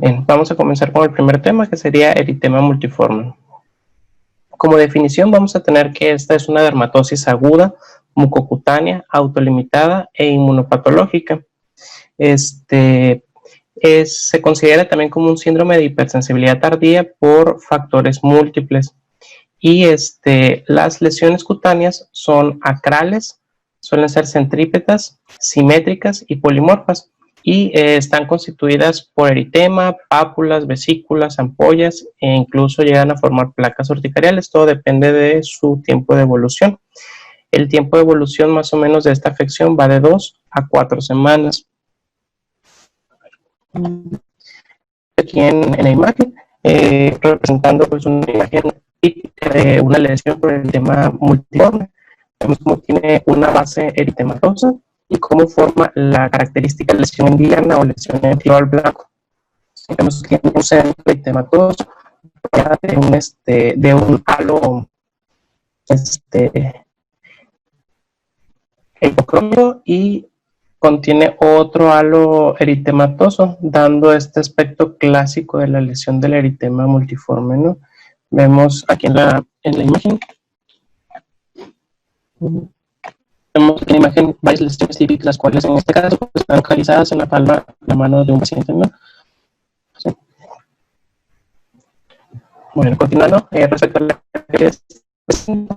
Bien, vamos a comenzar con el primer tema, que sería eritema multiforme. Como definición vamos a tener que esta es una dermatosis aguda, mucocutánea, autolimitada e inmunopatológica. Se considera también como un síndrome de hipersensibilidad tardía por factores múltiples. Y las lesiones cutáneas son acrales, suelen ser centrípetas, simétricas y polimorfas. Y están constituidas por eritema, pápulas, vesículas, ampollas e incluso llegan a formar placas urticariales. Todo depende de su tiempo de evolución. El tiempo de evolución más o menos de esta afección va de 2 a 4 semanas. Aquí en la imagen, representando pues una imagen típica de una lesión por eritema multiforme. Vemos cómo tiene una base eritematosa y cómo forma la característica lesión en diana o lesión en tiro al blanco. Vemos que tiene un centro eritematoso de un halo hipocrómico y contiene otro halo eritematoso, dando este aspecto clásico de la lesión del eritema multiforme, ¿no? Vemos aquí en la imagen. Vemos en la imagen varias lesiones típicas, las cuales en este caso pues, están localizadas en la palma de la mano de un paciente, ¿no? Sí. Bueno, continuando, respecto a la estación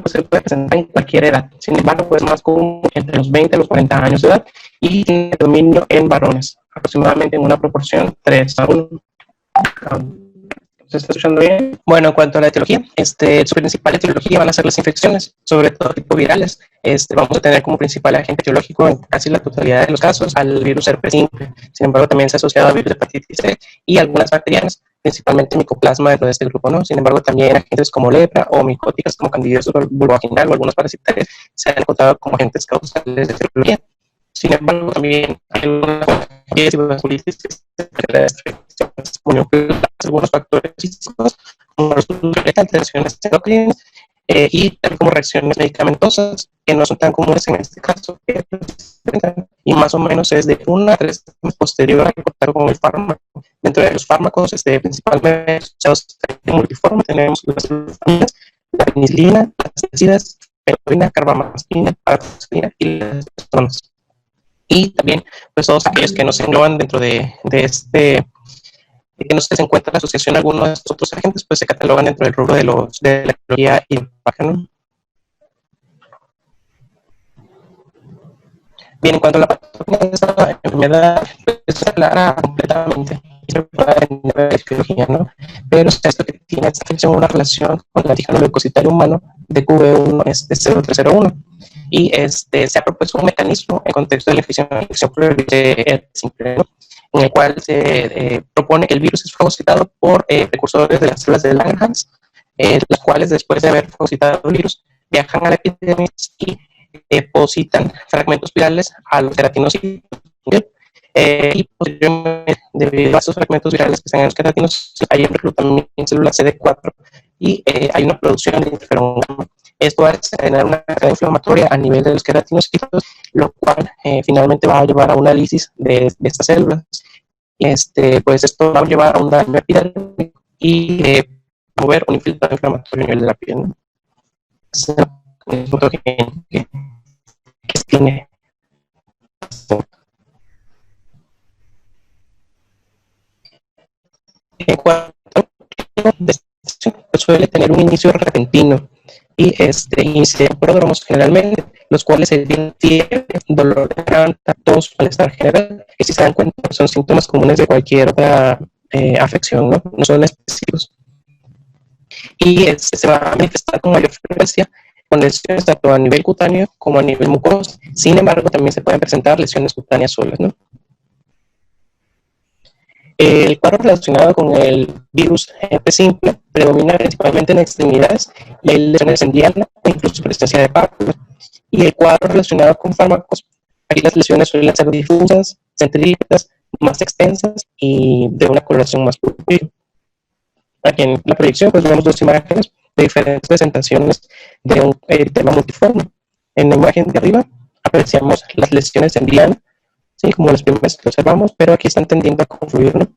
pues, se puede presentar en cualquier edad. Sin embargo, es más común entre los 20 y los 40 años de edad y tiene dominio en varones, aproximadamente en una proporción 3 a 1. ¿Se está escuchando bien? Bueno, en cuanto a la etiología, su principal etiología van a ser las infecciones, sobre todo tipo virales. Vamos a tener como principal agente etiológico en casi la totalidad de los casos al virus herpes simple. Sin embargo, también se ha asociado a virus de hepatitis C y algunas bacterianas, principalmente micoplasma dentro de este grupo, ¿no? Sin embargo, también agentes como lepra o micóticas como candidiasis vulvovaginal o algunos parasitarios se han encontrado como agentes causales de etiología. Sin embargo, también hay algunos factores físicos como alteraciones endocrinas y también como reacciones medicamentosas que no son tan comunes en este caso y más o menos es de 1 a 3 posterior al contacto con el fármaco. Dentro de los fármacos principalmente asociados a multiforme tenemos las vitaminas, la penicilina, las pesticidas, fenolina, carbamazepina, paroxetina y las personas. Y también pues todos aquellos que no se engloban dentro de que no se encuentra la asociación a alguno de estos otros agentes, pues se catalogan dentro del rubro de la etiología hidropática, ¿no? Bien, en cuanto a la patología de esta enfermedad, pues se aclara completamente y se puede en la etiología, ¿no? Pero esto que tiene esta afección una relación con el antígeno leucocitario humano de QV1 0301 y se ha propuesto un mecanismo en contexto de la infección por el virus herpes simple, ¿no? En el cual se propone que el virus es fagocitado por precursores de las células de Langerhans, las cuales después de haber fagocitado el virus viajan a la epidermis y depositan fragmentos virales a los queratinocitos, y posteriormente, debido a estos fragmentos virales que están en los queratinocitos, hay un reclutamiento en células CD4 y hay una producción de interferón gamma. Esto va a generar una carga inflamatoria a nivel de los queratinocitos, lo cual finalmente va a llevar a una lisis de estas células. Pues esto va a llevar a un daño epidérmico y mover un infiltrado inflamatorio a nivel de la piel, ¿no? Es un punto que tiene. En cuanto a suele tener un inicio repentino y inicia pródromos generalmente, los cuales se tienen fiebre, dolor de garganta, tos, malestar general, que si se dan cuenta son síntomas comunes de cualquier otra afección, ¿no? No son específicos. Y se va a manifestar con mayor frecuencia con lesiones tanto a nivel cutáneo como a nivel mucoso. Sin embargo, también se pueden presentar lesiones cutáneas solas, ¿no? El cuadro relacionado con el virus herpes simple predomina principalmente en extremidades y hay lesiones en diana e incluso presencia de pápulas. Y el cuadro relacionado con fármacos, aquí las lesiones suelen ser difusas, centrípetas, más extensas y de una coloración más púrpura. Aquí en la proyección pues vemos dos imágenes de diferentes presentaciones de un eritema multiforme. En la imagen de arriba apreciamos las lesiones en diana, sí, como las primeras que observamos, pero aquí están tendiendo a confluir, ¿no?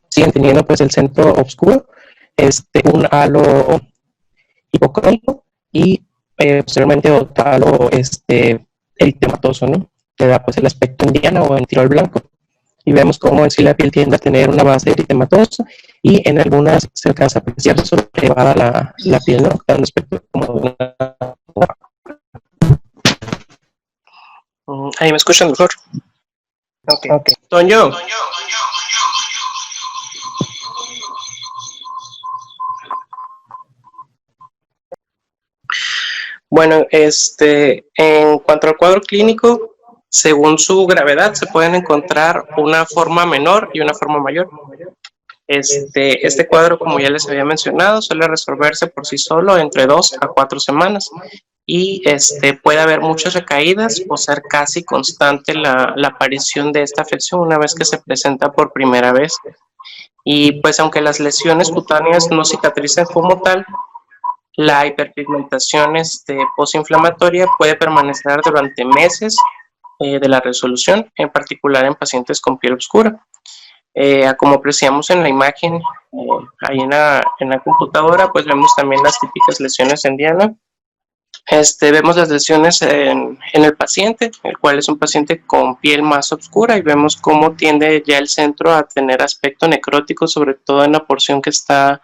Siguen teniendo pues el centro oscuro, un halo hipocrónico y posteriormente otro halo eritematoso, ¿no? Que da pues el aspecto en diana o en tiro al blanco. Y vemos cómo en sí la piel tiende a tener una base eritematosa y en algunas se alcanza a apreciar sobrelevada la piel, ¿no? Da un aspecto como de una... Ahí me escuchan mejor. Ok. Toño. Bueno, en cuanto al cuadro clínico, según su gravedad, se pueden encontrar una forma menor y una forma mayor. Este cuadro, como ya les había mencionado, suele resolverse por sí solo entre 2 a 4 semanas y puede haber muchas recaídas o ser casi constante la aparición de esta afección una vez que se presenta por primera vez. Y pues aunque las lesiones cutáneas no cicatrizan como tal, la hiperpigmentación postinflamatoria puede permanecer durante meses de la resolución, en particular en pacientes con piel oscura. Como apreciamos en la imagen, ahí en la computadora, pues vemos también las típicas lesiones en diana. Vemos las lesiones en el paciente, el cual es un paciente con piel más oscura, y vemos cómo tiende ya el centro a tener aspecto necrótico, sobre todo en la porción que está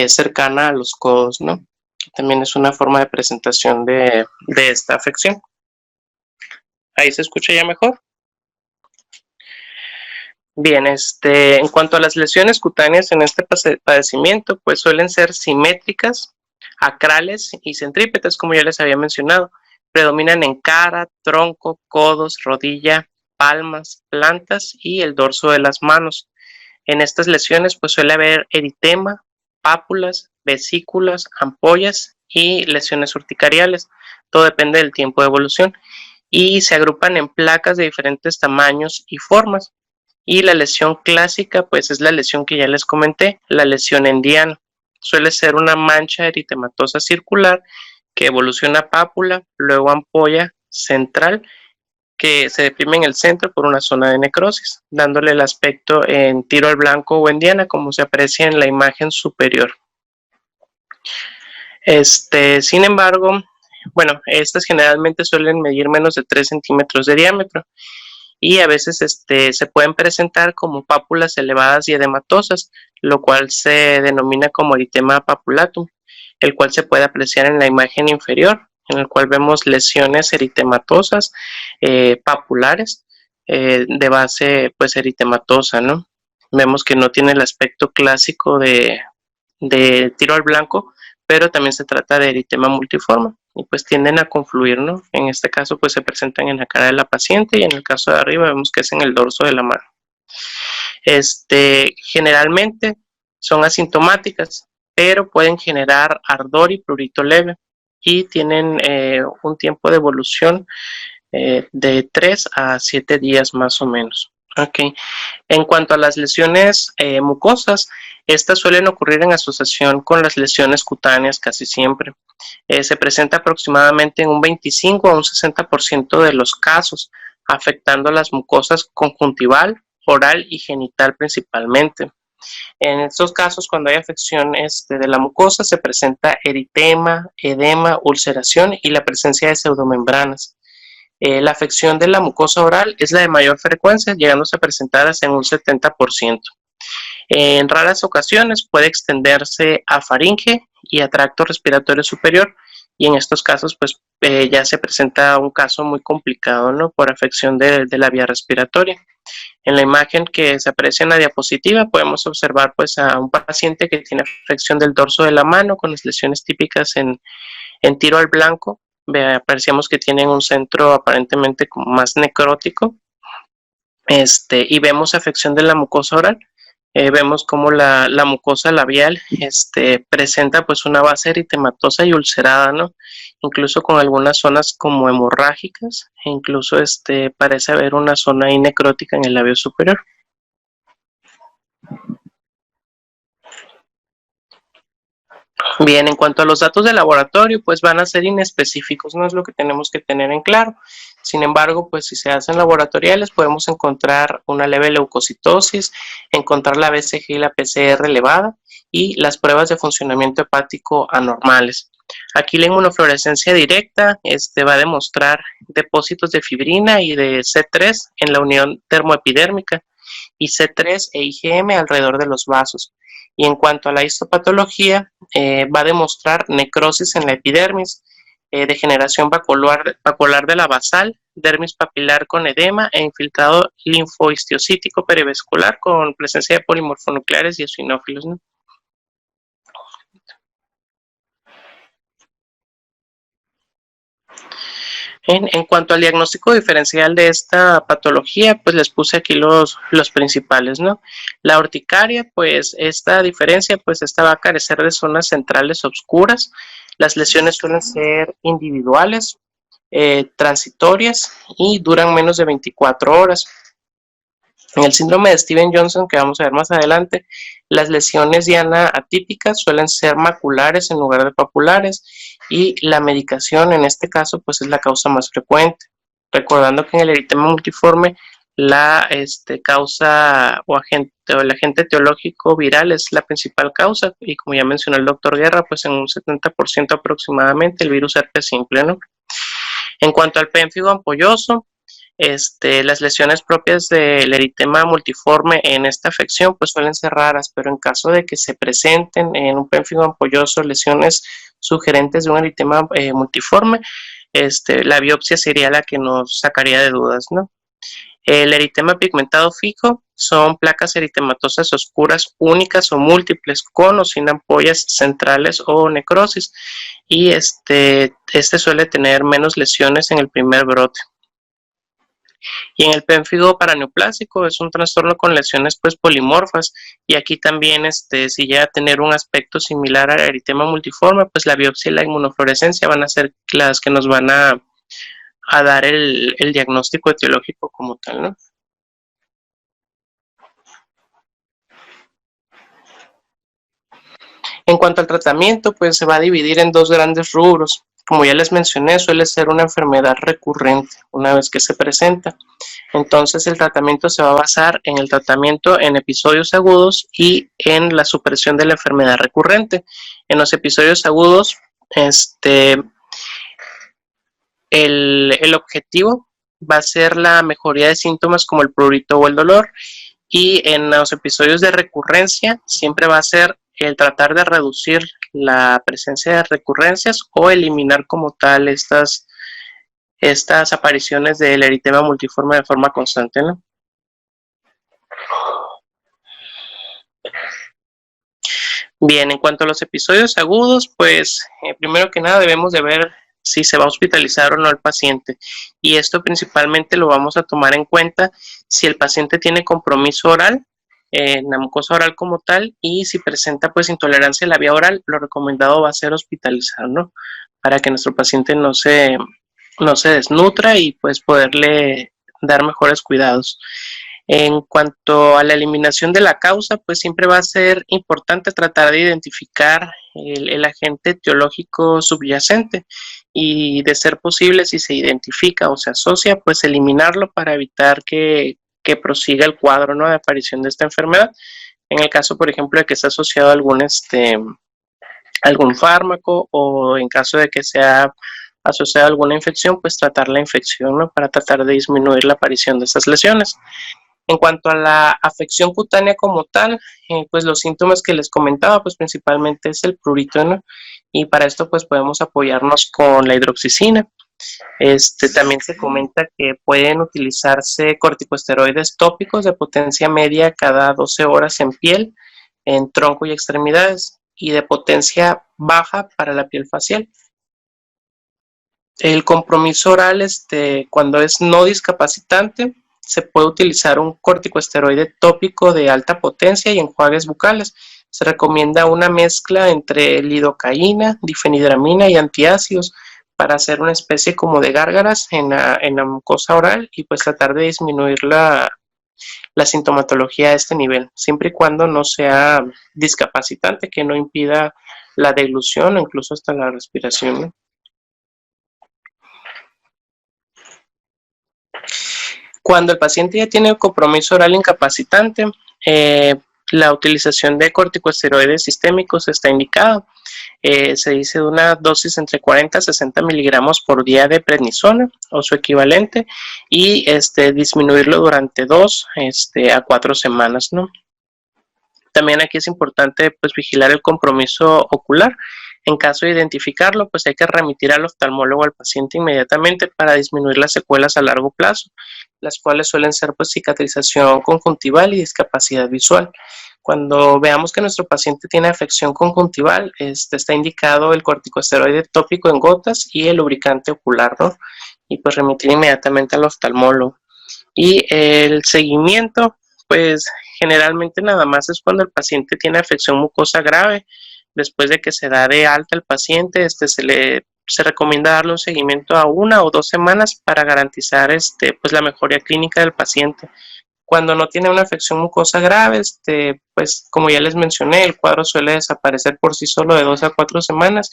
cercana a los codos, ¿no? También es una forma de presentación de esta afección. ¿Ahí se escucha ya mejor? Bien, en cuanto a las lesiones cutáneas en este padecimiento, pues suelen ser simétricas, acrales y centrípetas, como ya les había mencionado. Predominan en cara, tronco, codos, rodilla, palmas, plantas y el dorso de las manos. En estas lesiones pues suele haber eritema, pápulas, vesículas, ampollas y lesiones urticariales. Todo depende del tiempo de evolución y se agrupan en placas de diferentes tamaños y formas. Y la lesión clásica pues es la lesión que ya les comenté, la lesión en diana. Suele ser una mancha eritematosa circular que evoluciona a pápula, luego ampolla central, que se deprime en el centro por una zona de necrosis, dándole el aspecto en tiro al blanco o en diana, como se aprecia en la imagen superior. Sin embargo, bueno, estas generalmente suelen medir menos de 3 centímetros de diámetro y a veces se pueden presentar como pápulas elevadas y edematosas, lo cual se denomina como eritema papulatum, el cual se puede apreciar en la imagen inferior, en el cual vemos lesiones eritematosas papulares de base pues eritematosa, ¿no? Vemos que no tiene el aspecto clásico de tiro al blanco, pero también se trata de eritema multiforme y pues tienden a confluir, ¿no? En este caso pues se presentan en la cara de la paciente y en el caso de arriba vemos que es en el dorso de la mano. Generalmente son asintomáticas, pero pueden generar ardor y prurito leve y tienen un tiempo de evolución de 3 a 7 días más o menos. Okay. En cuanto a las lesiones mucosas, estas suelen ocurrir en asociación con las lesiones cutáneas casi siempre. Se presenta aproximadamente en un 25 a un 60% de los casos, afectando las mucosas conjuntival, oral y genital principalmente. En estos casos, cuando hay afección de la mucosa, se presenta eritema, edema, ulceración y la presencia de pseudomembranas. La afección de la mucosa oral es la de mayor frecuencia, llegándose a presentar hasta en un 70%. En raras ocasiones puede extenderse a faringe y a tracto respiratorio superior, y en estos casos pues ya se presenta un caso muy complicado, ¿no? Por afección de la vía respiratoria. En la imagen que se aprecia en la diapositiva podemos observar pues a un paciente que tiene afección del dorso de la mano con las lesiones típicas en tiro al blanco. Apreciamos que tienen un centro aparentemente como más necrótico, y vemos afección de la mucosa oral. Vemos como la mucosa labial presenta pues una base eritematosa y ulcerada, ¿no? Incluso con algunas zonas como hemorrágicas, e incluso parece haber una zona ahí necrótica en el labio superior. Bien, en cuanto a los datos de laboratorio, pues van a ser inespecíficos, no es lo que tenemos que tener en claro. Sin embargo, pues si se hacen laboratoriales, podemos encontrar una leve leucocitosis, encontrar la BCG y la PCR elevada y las pruebas de funcionamiento hepático anormales. Aquí la inmunofluorescencia directa va a demostrar depósitos de fibrina y de C3 en la unión termoepidérmica y C3 e IgM alrededor de los vasos. Y en cuanto a la histopatología, va a demostrar necrosis en la epidermis, degeneración vacuolar de la basal, dermis papilar con edema e infiltrado linfohistiocítico perivascular con presencia de polimorfonucleares y eosinófilos, ¿no? En cuanto al diagnóstico diferencial de esta patología, pues les puse aquí los principales, ¿no? La urticaria, pues esta diferencia, pues esta va a carecer de zonas centrales oscuras. Las lesiones suelen ser individuales, transitorias y duran menos de 24 horas. En el síndrome de Steven-Johnson, que vamos a ver más adelante, las lesiones diana atípicas suelen ser maculares en lugar de papulares y la medicación en este caso pues es la causa más frecuente. Recordando que en el eritema multiforme la causa o el agente etiológico viral es la principal causa y como ya mencionó el doctor Guerra, pues en un 70% aproximadamente el virus herpes simple, ¿no? En cuanto al pénfigo ampolloso, las lesiones propias del eritema multiforme en esta afección pues suelen ser raras, pero en caso de que se presenten en un pénfigo ampolloso lesiones sugerentes de un eritema multiforme, la biopsia sería la que nos sacaría de dudas, ¿no? El eritema pigmentado fijo son placas eritematosas oscuras únicas o múltiples con o sin ampollas centrales o necrosis y suele tener menos lesiones en el primer brote. Y en el pénfigo paraneoplásico es un trastorno con lesiones pues polimorfas y aquí también si llega a tener un aspecto similar al eritema multiforme, pues la biopsia y la inmunofluorescencia van a ser las que nos van a dar el diagnóstico etiológico como tal, ¿no? En cuanto al tratamiento, pues se va a dividir en dos grandes rubros. Como ya les mencioné, suele ser una enfermedad recurrente una vez que se presenta. Entonces el tratamiento se va a basar en el tratamiento en episodios agudos y en la supresión de la enfermedad recurrente. En los episodios agudos, el objetivo va a ser la mejoría de síntomas como el prurito o el dolor, y en los episodios de recurrencia siempre va a ser el tratar de reducir la presencia de recurrencias o eliminar como tal estas apariciones del eritema multiforme de forma constante, ¿no? Bien, en cuanto a los episodios agudos, pues primero que nada debemos de ver si se va a hospitalizar o no el paciente, y esto principalmente lo vamos a tomar en cuenta si el paciente tiene compromiso oral, la mucosa oral como tal, y si presenta pues intolerancia a la vía oral, lo recomendado va a ser hospitalizar, ¿no? Para que nuestro paciente no se desnutra y pues poderle dar mejores cuidados. En cuanto a la eliminación de la causa, pues siempre va a ser importante tratar de identificar el agente etiológico subyacente y, de ser posible, si se identifica o se asocia, pues eliminarlo para evitar que prosiga el cuadro, ¿no?, de aparición de esta enfermedad. En el caso, por ejemplo, de que esté asociado a algún fármaco, o en caso de que sea asociado a alguna infección, pues tratar la infección, ¿no?, para tratar de disminuir la aparición de esas lesiones. En cuanto a la afección cutánea como tal, pues los síntomas que les comentaba, pues principalmente es el prurito, ¿no? Y para esto pues podemos apoyarnos con la hidroxicina. También se comenta que pueden utilizarse corticosteroides tópicos de potencia media cada 12 horas en piel, en tronco y extremidades, y de potencia baja para la piel facial. El compromiso oral, cuando es no discapacitante, se puede utilizar un corticosteroide tópico de alta potencia y enjuagues bucales. Se recomienda una mezcla entre lidocaína, difenidramina y antiácidos para hacer una especie como de gárgaras en la mucosa oral y pues tratar de disminuir la sintomatología a este nivel, siempre y cuando no sea discapacitante, que no impida la deglución o incluso hasta la respiración, ¿no? Cuando el paciente ya tiene compromiso oral incapacitante, la utilización de corticosteroides sistémicos está indicada. Se dice de una dosis entre 40 a 60 miligramos por día de prednisona o su equivalente, y disminuirlo durante 2 a 4 semanas, ¿no? También aquí es importante pues vigilar el compromiso ocular. En caso de identificarlo, pues hay que remitir al oftalmólogo al paciente inmediatamente para disminuir las secuelas a largo plazo, las cuales suelen ser pues cicatrización conjuntival y discapacidad visual. Cuando veamos que nuestro paciente tiene afección conjuntival, está indicado el corticosteroide tópico en gotas y el lubricante ocular, ¿no? Y pues remitir inmediatamente al oftalmólogo. Y el seguimiento, pues generalmente nada más es cuando el paciente tiene afección mucosa grave. Después de que se da de alta el paciente, se recomienda darle un seguimiento a 1 o 2 semanas para garantizar pues la mejoría clínica del paciente. Cuando no tiene una afección mucosa grave, pues como ya les mencioné, el cuadro suele desaparecer por sí solo de 2 a 4 semanas,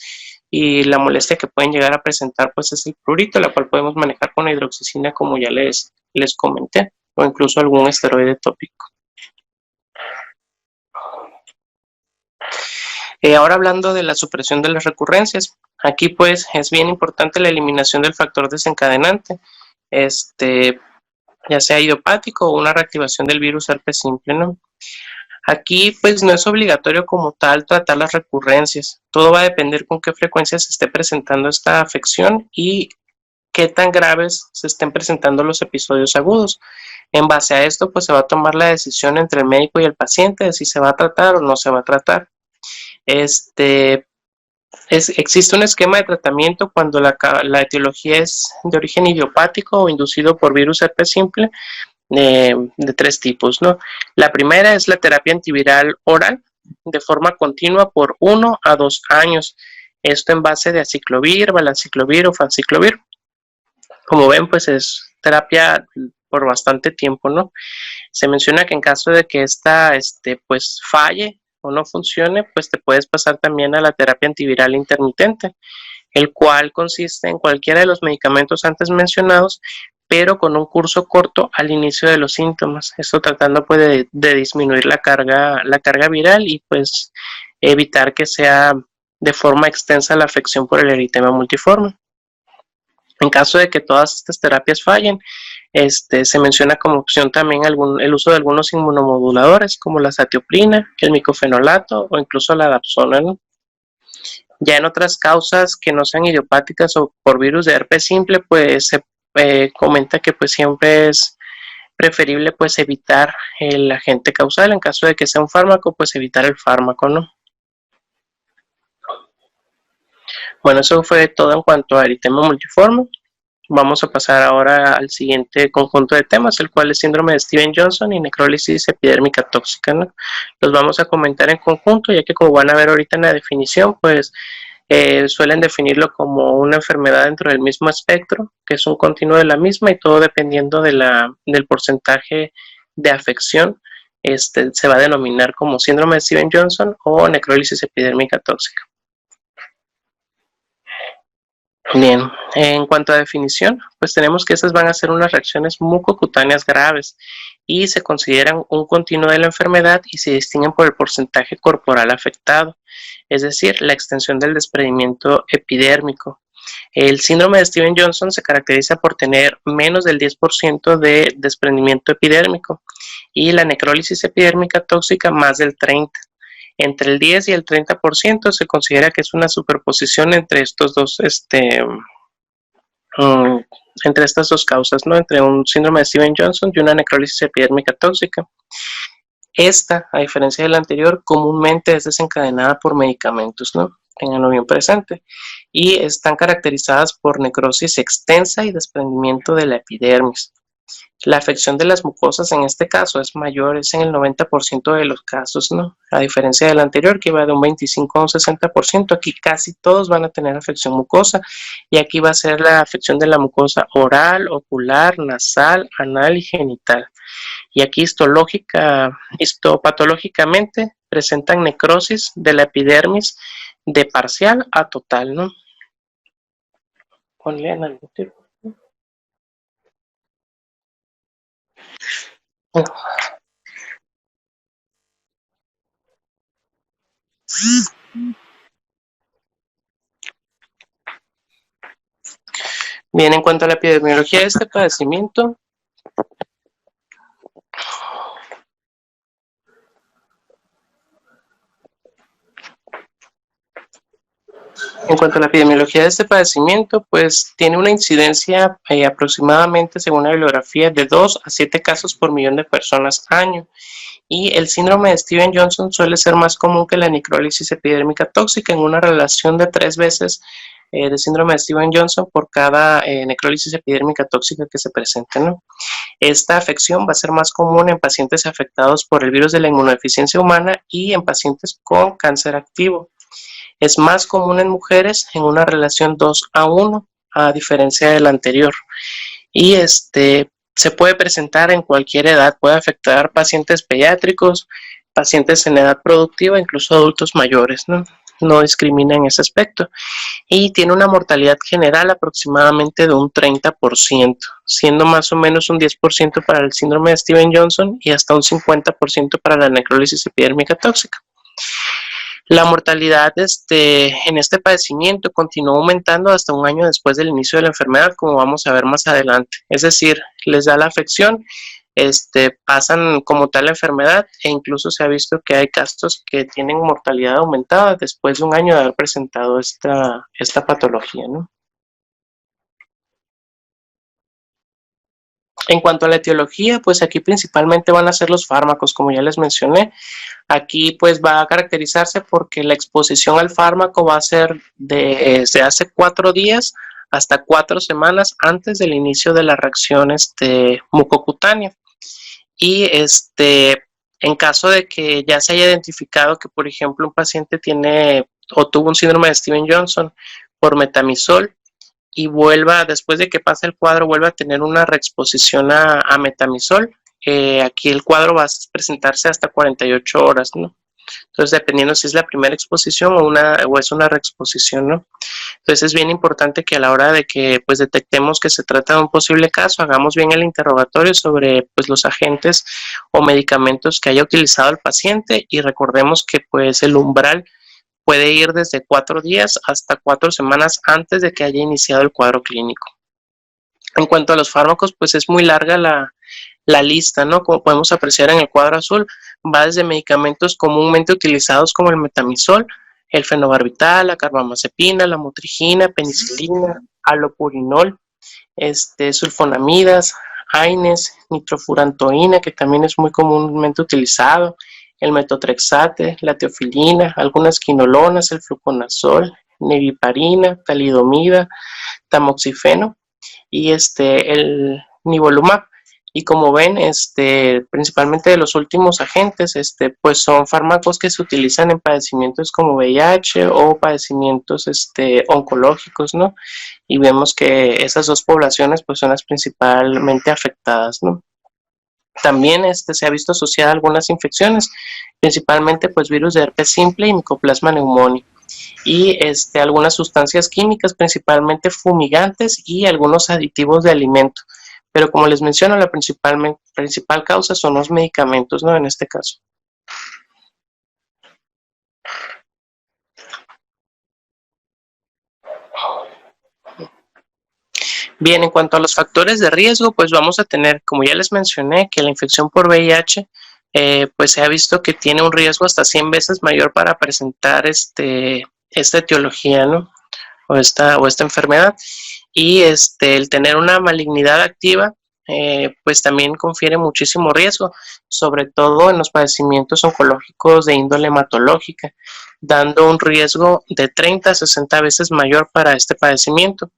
y la molestia que pueden llegar a presentar pues es el prurito, la cual podemos manejar con hidroxicina, como ya les comenté, o incluso algún esteroide tópico. Ahora hablando de la supresión de las recurrencias, aquí pues es bien importante la eliminación del factor desencadenante, ya sea idiopático o una reactivación del virus herpes simple, ¿no? Aquí pues no es obligatorio como tal tratar las recurrencias, todo va a depender con qué frecuencia se esté presentando esta afección y qué tan graves se estén presentando los episodios agudos. En base a esto pues se va a tomar la decisión entre el médico y el paciente de si se va a tratar o no se va a tratar. Existe un esquema de tratamiento cuando la etiología es de origen idiopático o inducido por virus herpes simple, de 3 tipos, ¿no? La primera es la terapia antiviral oral de forma continua por 1 a 2 años. Esto en base de aciclovir, valanciclovir o fanciclovir. Como ven, pues es terapia por bastante tiempo, ¿no? Se menciona que en caso de que esta pues falle o no funcione, pues te puedes pasar también a la terapia antiviral intermitente, el cual consiste en cualquiera de los medicamentos antes mencionados, pero con un curso corto al inicio de los síntomas. Esto tratando pues de disminuir la carga viral y pues evitar que sea de forma extensa la afección por el eritema multiforme. En caso de que todas estas terapias fallen, se menciona como opción también el uso de algunos inmunomoduladores como la satioprina, el micofenolato o incluso la dapsona, ¿no? Ya en otras causas que no sean idiopáticas o por virus de herpes simple, pues se comenta que pues siempre es preferible pues evitar el agente causal. En caso de que sea un fármaco, pues evitar el fármaco, ¿no? Bueno, eso fue todo en cuanto a eritema multiforme. Vamos a pasar ahora al siguiente conjunto de temas, el cual es síndrome de Stevens-Johnson y necrólisis epidérmica tóxica, ¿no? Los vamos a comentar en conjunto, ya que como van a ver ahorita en la definición, pues suelen definirlo como una enfermedad dentro del mismo espectro, que es un continuo de la misma, y todo dependiendo del porcentaje de afección, se va a denominar como síndrome de Stevens-Johnson o necrólisis epidérmica tóxica. Bien, en cuanto a definición, pues tenemos que esas van a ser unas reacciones mucocutáneas graves y se consideran un continuo de la enfermedad y se distinguen por el porcentaje corporal afectado, es decir, la extensión del desprendimiento epidérmico. El síndrome de Stevens-Johnson se caracteriza por tener menos del 10% de desprendimiento epidérmico y la necrólisis epidérmica tóxica más del 30%. Entre el 10 y el 30% se considera que es una superposición entre estos dos, entre estas dos causas, ¿no? Entre un síndrome de Stevens-Johnson y una necrólisis epidérmica tóxica. Esta, a diferencia de la anterior, comúnmente es desencadenada por medicamentos, ¿no? Tenganlo bien presente. Y están caracterizadas por necrosis extensa y desprendimiento de la epidermis. La afección de las mucosas en este caso es mayor, es en el 90% de los casos, ¿no? A diferencia del anterior, que iba de un 25 a un 60%, aquí casi todos van a tener afección mucosa, y aquí va a ser la afección de la mucosa oral, ocular, nasal, anal y genital. Y aquí histopatológicamente presentan necrosis de la epidermis de parcial a total, ¿no? Ponle en algo tipo. Bien, en cuanto a la epidemiología de este padecimiento, pues tiene una incidencia aproximadamente, según la bibliografía, de 2 a 7 casos por millón de personas año. Y el síndrome de Stevens-Johnson suele ser más común que la necrólisis epidérmica tóxica, en una relación de 3 veces de síndrome de Stevens-Johnson por cada necrólisis epidérmica tóxica que se presente, ¿no? Esta afección va a ser más común en pacientes afectados por el virus de la inmunodeficiencia humana y en pacientes con cáncer activo. Es más común en mujeres en una relación 2 a 1, a diferencia del anterior. Y se puede presentar en cualquier edad, puede afectar pacientes pediátricos, pacientes en edad productiva, incluso adultos mayores, ¿no? No discrimina en ese aspecto. Y tiene una mortalidad general aproximadamente de un 30%, siendo más o menos un 10% para el síndrome de Stevens-Johnson y hasta un 50% para la necrólisis epidérmica tóxica. La mortalidad en este padecimiento continuó aumentando hasta un año después del inicio de la enfermedad, como vamos a ver más adelante. Es decir, les da la afección, pasan como tal la enfermedad, e incluso se ha visto que hay casos que tienen mortalidad aumentada después de un año de haber presentado esta patología, ¿no? En cuanto a la etiología, pues aquí principalmente van a ser los fármacos, como ya les mencioné. Aquí pues va a caracterizarse porque la exposición al fármaco va a ser desde hace 4 días hasta 4 semanas antes del inicio de la reacción mucocutánea. Y en caso de que ya se haya identificado que, por ejemplo, un paciente tiene o tuvo un síndrome de Stevens-Johnson por metamizol, y después de que pase el cuadro, vuelva a tener una reexposición a metamizol, aquí el cuadro va a presentarse hasta 48 horas, ¿no? Entonces, dependiendo si es la primera exposición o es una reexposición, ¿no? Entonces, es bien importante que a la hora de que pues detectemos que se trata de un posible caso, hagamos bien el interrogatorio sobre pues los agentes o medicamentos que haya utilizado el paciente, y recordemos que pues el umbral puede ir desde 4 días hasta 4 semanas antes de que haya iniciado el cuadro clínico. En cuanto a los fármacos, pues es muy larga la lista, ¿no? Como podemos apreciar en el cuadro azul, va desde medicamentos comúnmente utilizados como el metamizol, el fenobarbital, la carbamazepina, la motrigina, penicilina, alopurinol, sulfonamidas, AINES, nitrofurantoína, que también es muy comúnmente utilizado, el metotrexate, la teofilina, algunas quinolonas, el fluconazol, neviparina, talidomida, tamoxifeno y el nivolumab. Y como ven, principalmente de los últimos agentes, pues son fármacos que se utilizan en padecimientos como VIH o padecimientos oncológicos, ¿no? Y vemos que esas dos poblaciones pues son las principalmente afectadas, ¿no? También se ha visto asociada a algunas infecciones, principalmente pues virus de herpes simple y Mycoplasma pneumoniae, y algunas sustancias químicas, principalmente fumigantes y algunos aditivos de alimento. Pero como les menciono, la principal causa son los medicamentos, ¿no? En este caso. Bien, en cuanto a los factores de riesgo, pues vamos a tener, como ya les mencioné, que la infección por VIH, pues se ha visto que tiene un riesgo hasta 100 veces mayor para presentar esta etiología, ¿no? O esta enfermedad. Y el tener una malignidad activa, pues también confiere muchísimo riesgo, sobre todo en los padecimientos oncológicos de índole hematológica, dando un riesgo de 30 a 60 veces mayor para este padecimiento.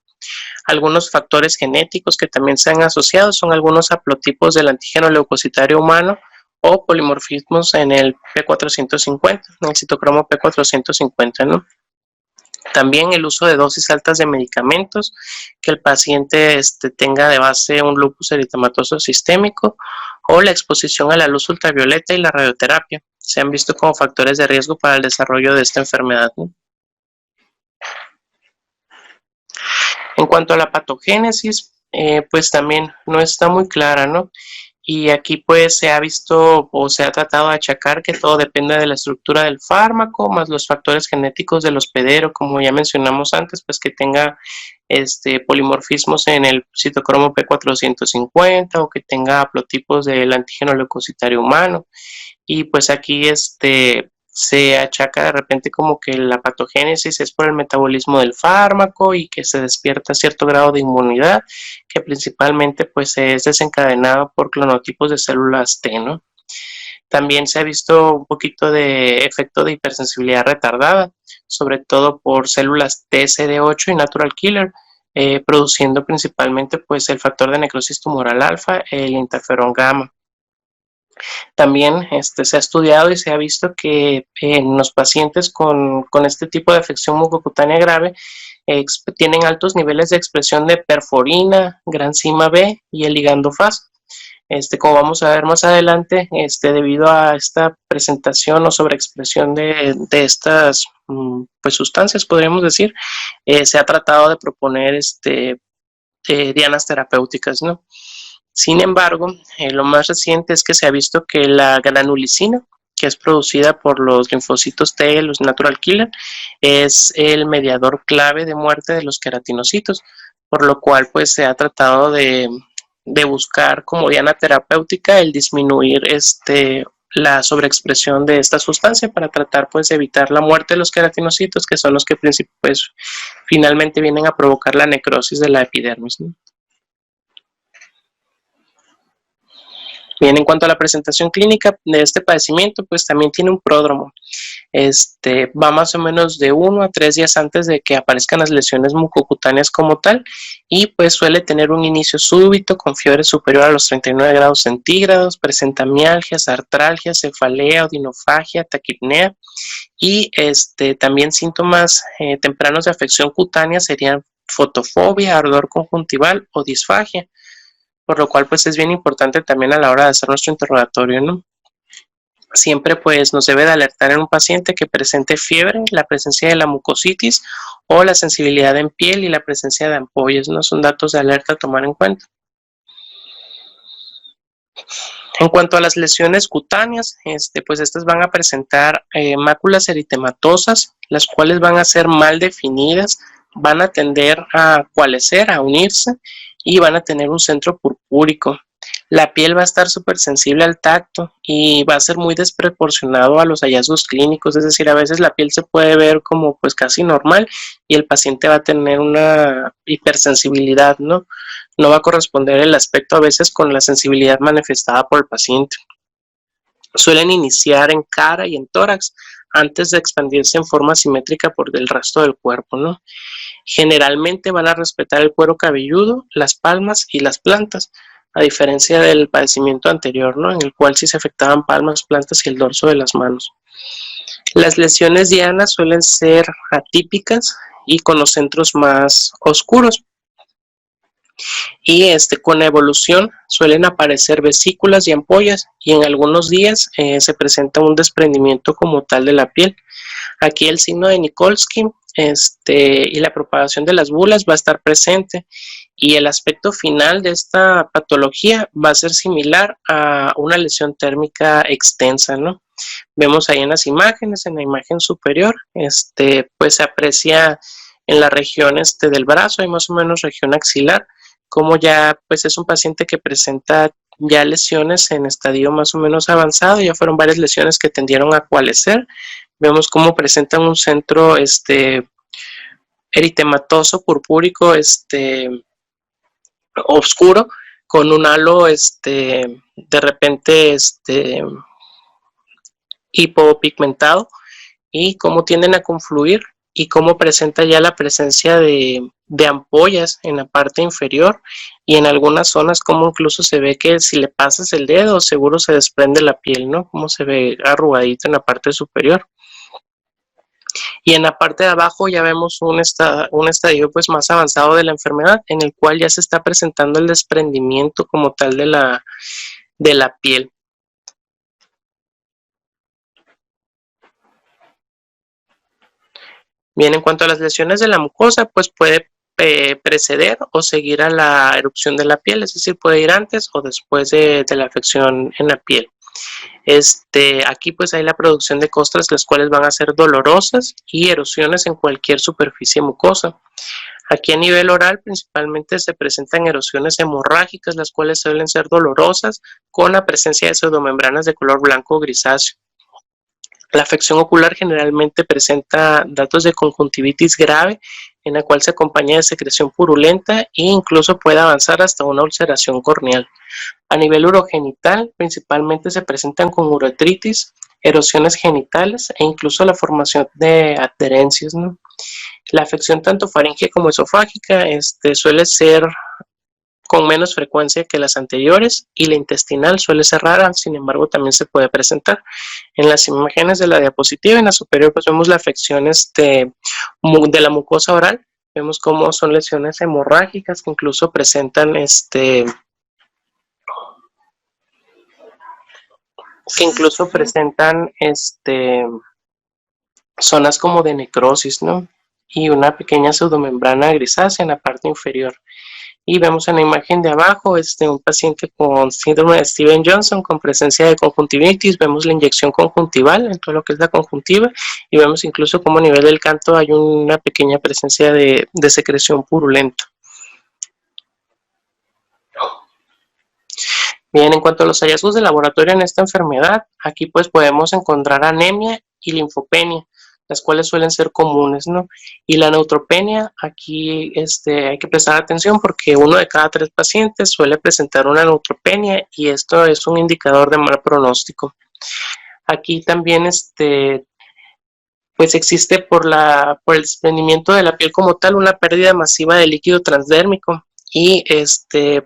Algunos factores genéticos que también se han asociado son algunos haplotipos del antígeno leucocitario humano o polimorfismos en el P450, en el citocromo P450, ¿no? También el uso de dosis altas de medicamentos, que el paciente tenga de base un lupus eritematoso sistémico, o la exposición a la luz ultravioleta y la radioterapia. Se han visto como factores de riesgo para el desarrollo de esta enfermedad, ¿no? En cuanto a la patogénesis, pues también no está muy clara, ¿no? Y aquí pues se ha visto o se ha tratado de achacar que todo depende de la estructura del fármaco, más los factores genéticos del hospedero, como ya mencionamos antes, pues que tenga polimorfismos en el citocromo P450 o que tenga haplotipos del antígeno leucocitario humano. Y pues aquí se achaca de repente como que la patogénesis es por el metabolismo del fármaco y que se despierta cierto grado de inmunidad, que principalmente pues es desencadenado por clonotipos de células T, ¿no? También se ha visto un poquito de efecto de hipersensibilidad retardada, sobre todo por células TCD8 y natural killer, produciendo principalmente pues el factor de necrosis tumoral alfa, el interferón gamma. También se ha estudiado y se ha visto que en los pacientes con este tipo de afección mucocutánea grave tienen altos niveles de expresión de perforina, granzima B y el ligando FAS. Como vamos a ver más adelante, debido a esta presentación o sobreexpresión de estas pues sustancias, podríamos decir, se ha tratado de proponer dianas terapéuticas, ¿no? Sin embargo, lo más reciente es que se ha visto que la granulicina, que es producida por los linfocitos T, los natural killer, es el mediador clave de muerte de los queratinocitos, por lo cual pues se ha tratado de buscar como diana terapéutica el disminuir la sobreexpresión de esta sustancia para tratar pues de evitar la muerte de los queratinocitos, que son los que pues, finalmente vienen a provocar la necrosis de la epidermis, ¿no? Bien, en cuanto a la presentación clínica de este padecimiento, pues también tiene un pródromo. Va más o menos de 1 a 3 días antes de que aparezcan las lesiones mucocutáneas como tal, y pues suele tener un inicio súbito con fiebre superior a los 39 grados centígrados, presenta mialgias, artralgias, cefalea, odinofagia, taquipnea, y también síntomas tempranos de afección cutánea serían fotofobia, ardor conjuntival o disfagia, por lo cual pues es bien importante también a la hora de hacer nuestro interrogatorio, ¿no? Siempre pues nos debe de alertar en un paciente que presente fiebre, la presencia de la mucositis o la sensibilidad en piel y la presencia de ampollas, ¿no? Son datos de alerta a tomar en cuenta. En cuanto a las lesiones cutáneas, pues estas van a presentar máculas eritematosas, las cuales van a ser mal definidas, van a tender a coalescer, a unirse y van a tener un centro purpúrico. La piel va a estar súper sensible al tacto y va a ser muy desproporcionado a los hallazgos clínicos, es decir, a veces la piel se puede ver como pues casi normal y el paciente va a tener una hipersensibilidad, ¿no? No va a corresponder el aspecto a veces con la sensibilidad manifestada por el paciente. Suelen iniciar en cara y en tórax antes de expandirse en forma simétrica por el resto del cuerpo, ¿no? Generalmente van a respetar el cuero cabelludo, las palmas y las plantas, a diferencia del padecimiento anterior, ¿no? En el cual sí se afectaban palmas, plantas y el dorso de las manos. Las lesiones dianas suelen ser atípicas y con los centros más oscuros. Y con evolución suelen aparecer vesículas y ampollas y en algunos días se presenta un desprendimiento como tal de la piel. Aquí el signo de Nikolsky y la propagación de las bulas va a estar presente y el aspecto final de esta patología va a ser similar a una lesión térmica extensa, ¿no? Vemos ahí en las imágenes, en la imagen superior, pues se aprecia en la región del brazo, hay más o menos región axilar, como ya pues es un paciente que presenta ya lesiones en estadio más o menos avanzado, ya fueron varias lesiones que tendieron a coalescer. Vemos cómo presentan un centro eritematoso purpúrico oscuro con un halo de repente hipopigmentado y cómo tienden a confluir y cómo presenta ya la presencia de ampollas en la parte inferior, y en algunas zonas como incluso se ve que si le pasas el dedo seguro se desprende la piel, ¿no? Como se ve arrugadito en la parte superior. Y en la parte de abajo ya vemos un estadio pues más avanzado de la enfermedad, en el cual ya se está presentando el desprendimiento como tal de la piel. Bien, en cuanto a las lesiones de la mucosa, pues puede preceder o seguir a la erupción de la piel, es decir, puede ir antes o después de la afección en la piel. Aquí pues hay la producción de costras, las cuales van a ser dolorosas, y erosiones en cualquier superficie mucosa. Aquí a nivel oral principalmente se presentan erosiones hemorrágicas, las cuales suelen ser dolorosas, con la presencia de pseudomembranas de color blanco o grisáceo. La afección ocular generalmente presenta datos de conjuntivitis grave, en la cual se acompaña de secreción purulenta e incluso puede avanzar hasta una ulceración corneal. A nivel urogenital, principalmente se presentan con uretritis, erosiones genitales e incluso la formación de adherencias, ¿no? La afección tanto faríngea como esofágica suele ser con menos frecuencia que las anteriores, y la intestinal suele ser rara, sin embargo también se puede presentar. En las imágenes de la diapositiva, en la superior, pues vemos la afección de la mucosa oral, vemos cómo son lesiones hemorrágicas que incluso presentan zonas como de necrosis, ¿no? Y una pequeña pseudomembrana grisácea en la parte inferior. Y vemos en la imagen de abajo un paciente con síndrome de Stevens-Johnson con presencia de conjuntivitis. Vemos la inyección conjuntival en todo lo que es la conjuntiva, y vemos incluso como a nivel del canto hay una pequeña presencia de secreción purulenta. Bien, en cuanto a los hallazgos de laboratorio en esta enfermedad, aquí pues podemos encontrar anemia y linfopenia, las cuales suelen ser comunes, ¿no? Y la neutropenia, aquí hay que prestar atención porque 1 de cada 3 pacientes suele presentar una neutropenia, y esto es un indicador de mal pronóstico. Aquí también pues existe por el desprendimiento de la piel como tal una pérdida masiva de líquido transdérmico, y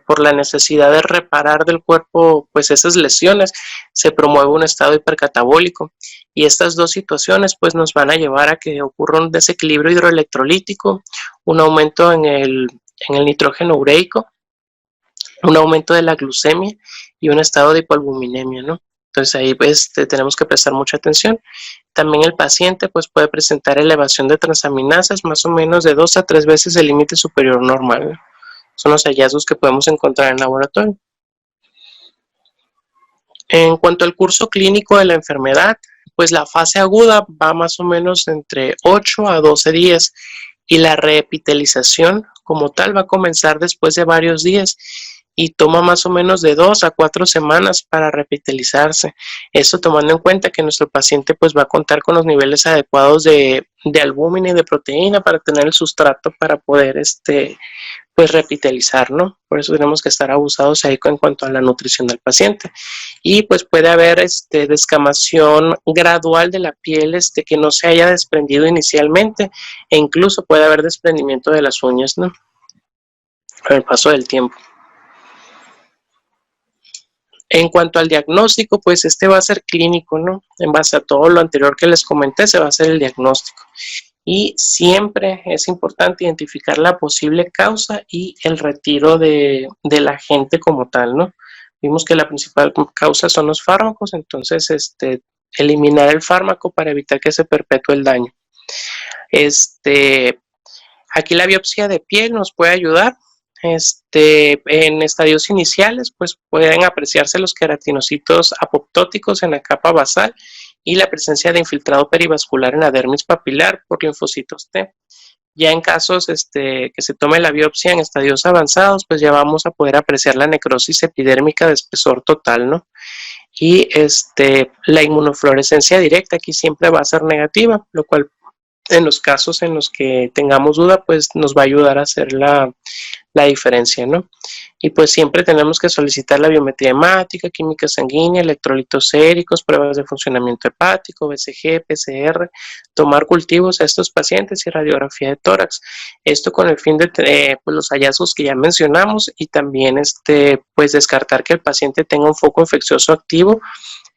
por la necesidad de reparar del cuerpo pues esas lesiones, se promueve un estado hipercatabólico, y estas dos situaciones pues nos van a llevar a que ocurra un desequilibrio hidroelectrolítico, un aumento en el nitrógeno ureico, un aumento de la glucemia y un estado de hipoalbuminemia, ¿no? Entonces ahí pues tenemos que prestar mucha atención. También el paciente pues puede presentar elevación de transaminasas más o menos de 2 a 3 veces el límite superior normal, ¿no? Son los hallazgos que podemos encontrar en laboratorio. En cuanto al curso clínico de la enfermedad, pues la fase aguda va más o menos entre 8 a 12 días, y la reepitelización como tal va a comenzar después de varios días, y toma más o menos de 2 a 4 semanas para repitalizarse. Esto tomando en cuenta que nuestro paciente pues va a contar con los niveles adecuados de albúmina y de proteína para tener el sustrato para poder pues repitalizar, ¿no? Por eso tenemos que estar abusados ahí en cuanto a la nutrición del paciente. Y pues puede haber descamación gradual de la piel que no se haya desprendido inicialmente, e incluso puede haber desprendimiento de las uñas, ¿no? Con el paso del tiempo. En cuanto al diagnóstico, pues va a ser clínico, ¿no? En base a todo lo anterior que les comenté, se va a hacer el diagnóstico. Y siempre es importante identificar la posible causa y el retiro del agente como tal, ¿no? Vimos que la principal causa son los fármacos, entonces eliminar el fármaco para evitar que se perpetúe el daño. Aquí la biopsia de piel nos puede ayudar. En estadios iniciales pues pueden apreciarse los queratinocitos apoptóticos en la capa basal y la presencia de infiltrado perivascular en la dermis papilar por linfocitos T. Ya en casos que se tome la biopsia en estadios avanzados, pues ya vamos a poder apreciar la necrosis epidérmica de espesor total, ¿no? Y la inmunofluorescencia directa aquí siempre va a ser negativa, lo cual en los casos en los que tengamos duda, pues nos va a ayudar a hacer la la diferencia, ¿no? Y pues siempre tenemos que solicitar la biometría hemática, química sanguínea, electrolitos séricos, pruebas de funcionamiento hepático, BCG, PCR, tomar cultivos a estos pacientes y radiografía de tórax. Esto con el fin de pues los hallazgos que ya mencionamos y también pues descartar que el paciente tenga un foco infeccioso activo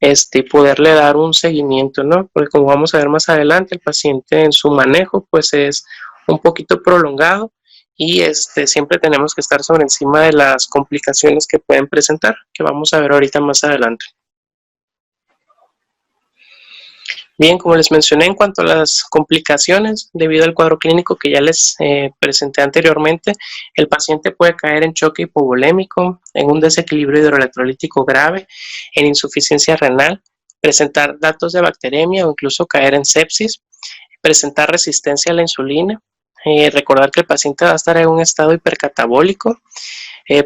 y poderle dar un seguimiento, ¿no? Porque como vamos a ver más adelante, el paciente en su manejo pues es un poquito prolongado y siempre tenemos que estar sobre encima de las complicaciones que pueden presentar, que vamos a ver ahorita más adelante. Bien, como les mencioné en cuanto a las complicaciones, debido al cuadro clínico que ya les presenté anteriormente, el paciente puede caer en choque hipovolémico, en un desequilibrio hidroelectrolítico grave, en insuficiencia renal, presentar datos de bacteremia o incluso caer en sepsis, presentar resistencia a la insulina, recordar que el paciente va a estar en un estado hipercatabólico,